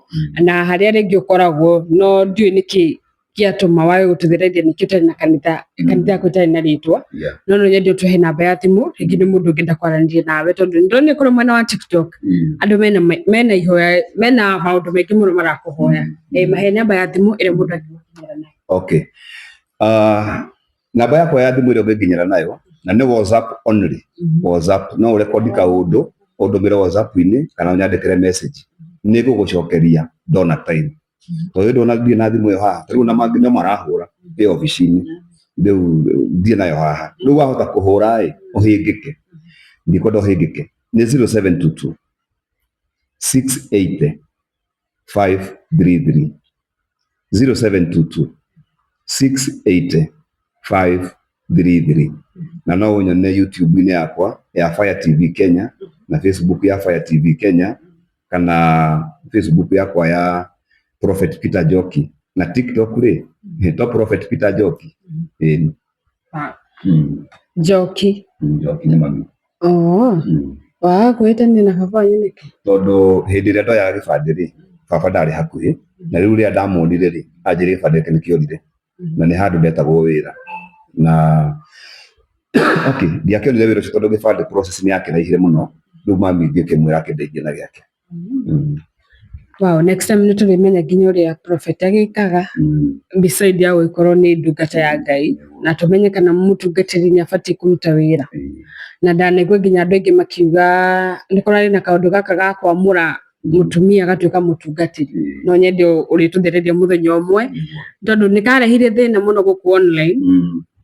na harĩa rĩngĩ ũkoragwo no ndiũĩ nĩkĩ gĩatũma wage gũtũthĩrĩria nĩkĩ ũtarĩ na kanitha yaku ĩtarĩ na rĩtwa no nyende ũtũhe namba ya thimũ rĩngĩ nĩ mũndũ ũngĩenda kwaranĩria nawe tondũ nĩndĩrona kũrĩ mwena wa TikTok andũ mena ihoya mena maũndũ maingĩ mũno marakũhoya mahe namba ya thimũ ĩrĩa mũndũ angĩgũkinyĩra nayo. Okay. Namba yakwa ya thimũ ĩrĩa ũngĩnginyĩra nayo na nĩ WhatsApp only. WhatsApp no ũrekodi kaũndũ ũndũmĩre WhatsApp-inĩ kana ũnyandĩkĩre message nĩ ngũgũcokeria ndona time tondũ ndonathiĩ na thimũ ĩyo haha rĩu na mangĩ no marahũra ĩ ofici-inĩ rĩu thiĩ nayo haha rĩu wahota kũhũra ũhĩngĩke ndikwenda ũhĩngĩke nĩ 0722 680 533 0722 680 533 na no ũnyone YouTube-inĩ yakwa ya Fire TV Kenya na Facebook ya Fire TV Kenya kana Facebook yakwa ya Prophet Peter Njoki na TikTok rĩ to Prophet Peter Njoki Njoki nĩ mami gwĩtania na baba nĩkĩ tondũ hĩndĩ ĩrĩa ndoyaga gĩbandĩ rĩ baba ndarĩ hakuhĩ na rĩu rĩrĩa ndamuonire rĩ anjĩrĩire gĩbandĩ gĩake nĩkĩorire na nĩ handũ ndetagwo wĩra na okay ndiakĩonire wĩra ũcio tondũ gĩbandĩ process nĩ yakĩraihire mũno rĩu mami ngĩkĩmwĩra akĩndeithie na gĩake. Wow, next time nĩ tũrĩmenya nginya ũrĩa Prophet agĩkaga beside ya gũkorwo nĩ ndungata ya Ngai na tũmenye kana mũtungatĩri nĩ abatiĩ kũruta wĩra na ndanaigua nginya andũ aingĩ makiuga nĩ kũrarĩ na kaũndũ gaka ga kwamũra mũtumia agatuĩka mũtungatĩri no nyende ũrĩtũthereria mũthenya ũmwe tondũ nĩ karehire thĩna mũno gũkũ online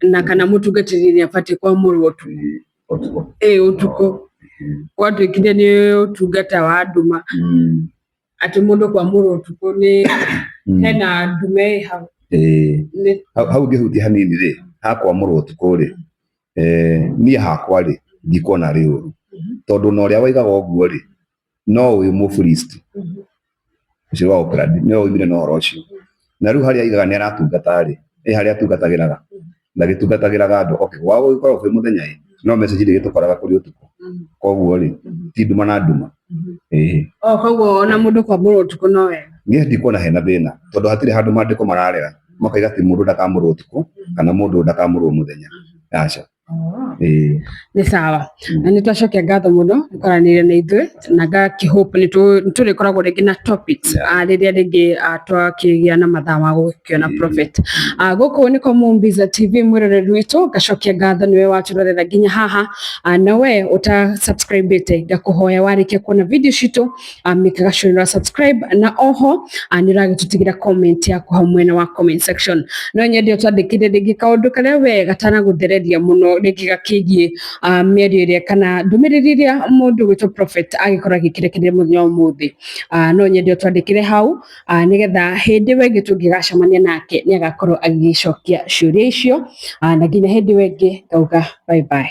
na kana mũtungatĩri nĩ abatiĩ kwamũrwo ũtukũ gwatuĩkire nĩ ũtungata wa nduma atĩ mũndũ kwamũrwo ũtukũ nĩ hena ndume hau hau ngĩhutia hanini rĩ hakwamũrwo ũtukũ rĩ niĩ hakwa rĩ ndikuona rĩ ũru tondũ na ũrĩa waigaga ũguo rĩ no uyu mufuristi ucio wa Oakland no uimire no horo ucio na riu haria aigaga ni aratungata ri haria atungatagiraga ndagitungatagira andu wa gukorwo kwi muthenya no message ri gitukoraga kuri utuku koguo ri ti nduma na nduma koguo ona mundu kwa muru utuku no wega ngie ndikuona hena thina tondu hatire handu mandiko mararega makaiga ti mundu ndakamuru utuku kana mundu ndakamuru muthenya acha ni sawa na ni twacokia ngatho muno nikoranire na ithuĩ na ngakihope ni turikoragwo ringi na topics riria ringi twakigia na mathaa ma gukiona prophet guku niko Mumbiza TV mwiroreri witu ngacokia ngatho niwe waturorera nginya haha na we uta subscribe ite ngakuhoya warikia kuona video citu mikaga sure subscribe na oho niragitutigira comment yaku hau mwena wa comment section no nyendi utandikire ringi kaundu karia we gatana guthereria muno ringi gakigie mĩario ĩrĩa kana ndũmĩrĩri iria mũndũ gwĩtwo prophet agĩkorwo agĩkĩrekereria mũthenya ũmũthĩ no nyende twandĩkĩre hau nĩgetha hĩndĩ ĩyo ĩngĩ tũngĩgacemania nake nĩ agakorwo agĩcokia ciũria icio na nginya hĩndĩ ĩyo ĩngĩ ngauga bye bye.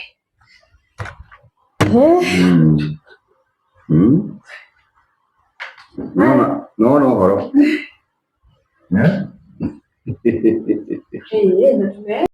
No horo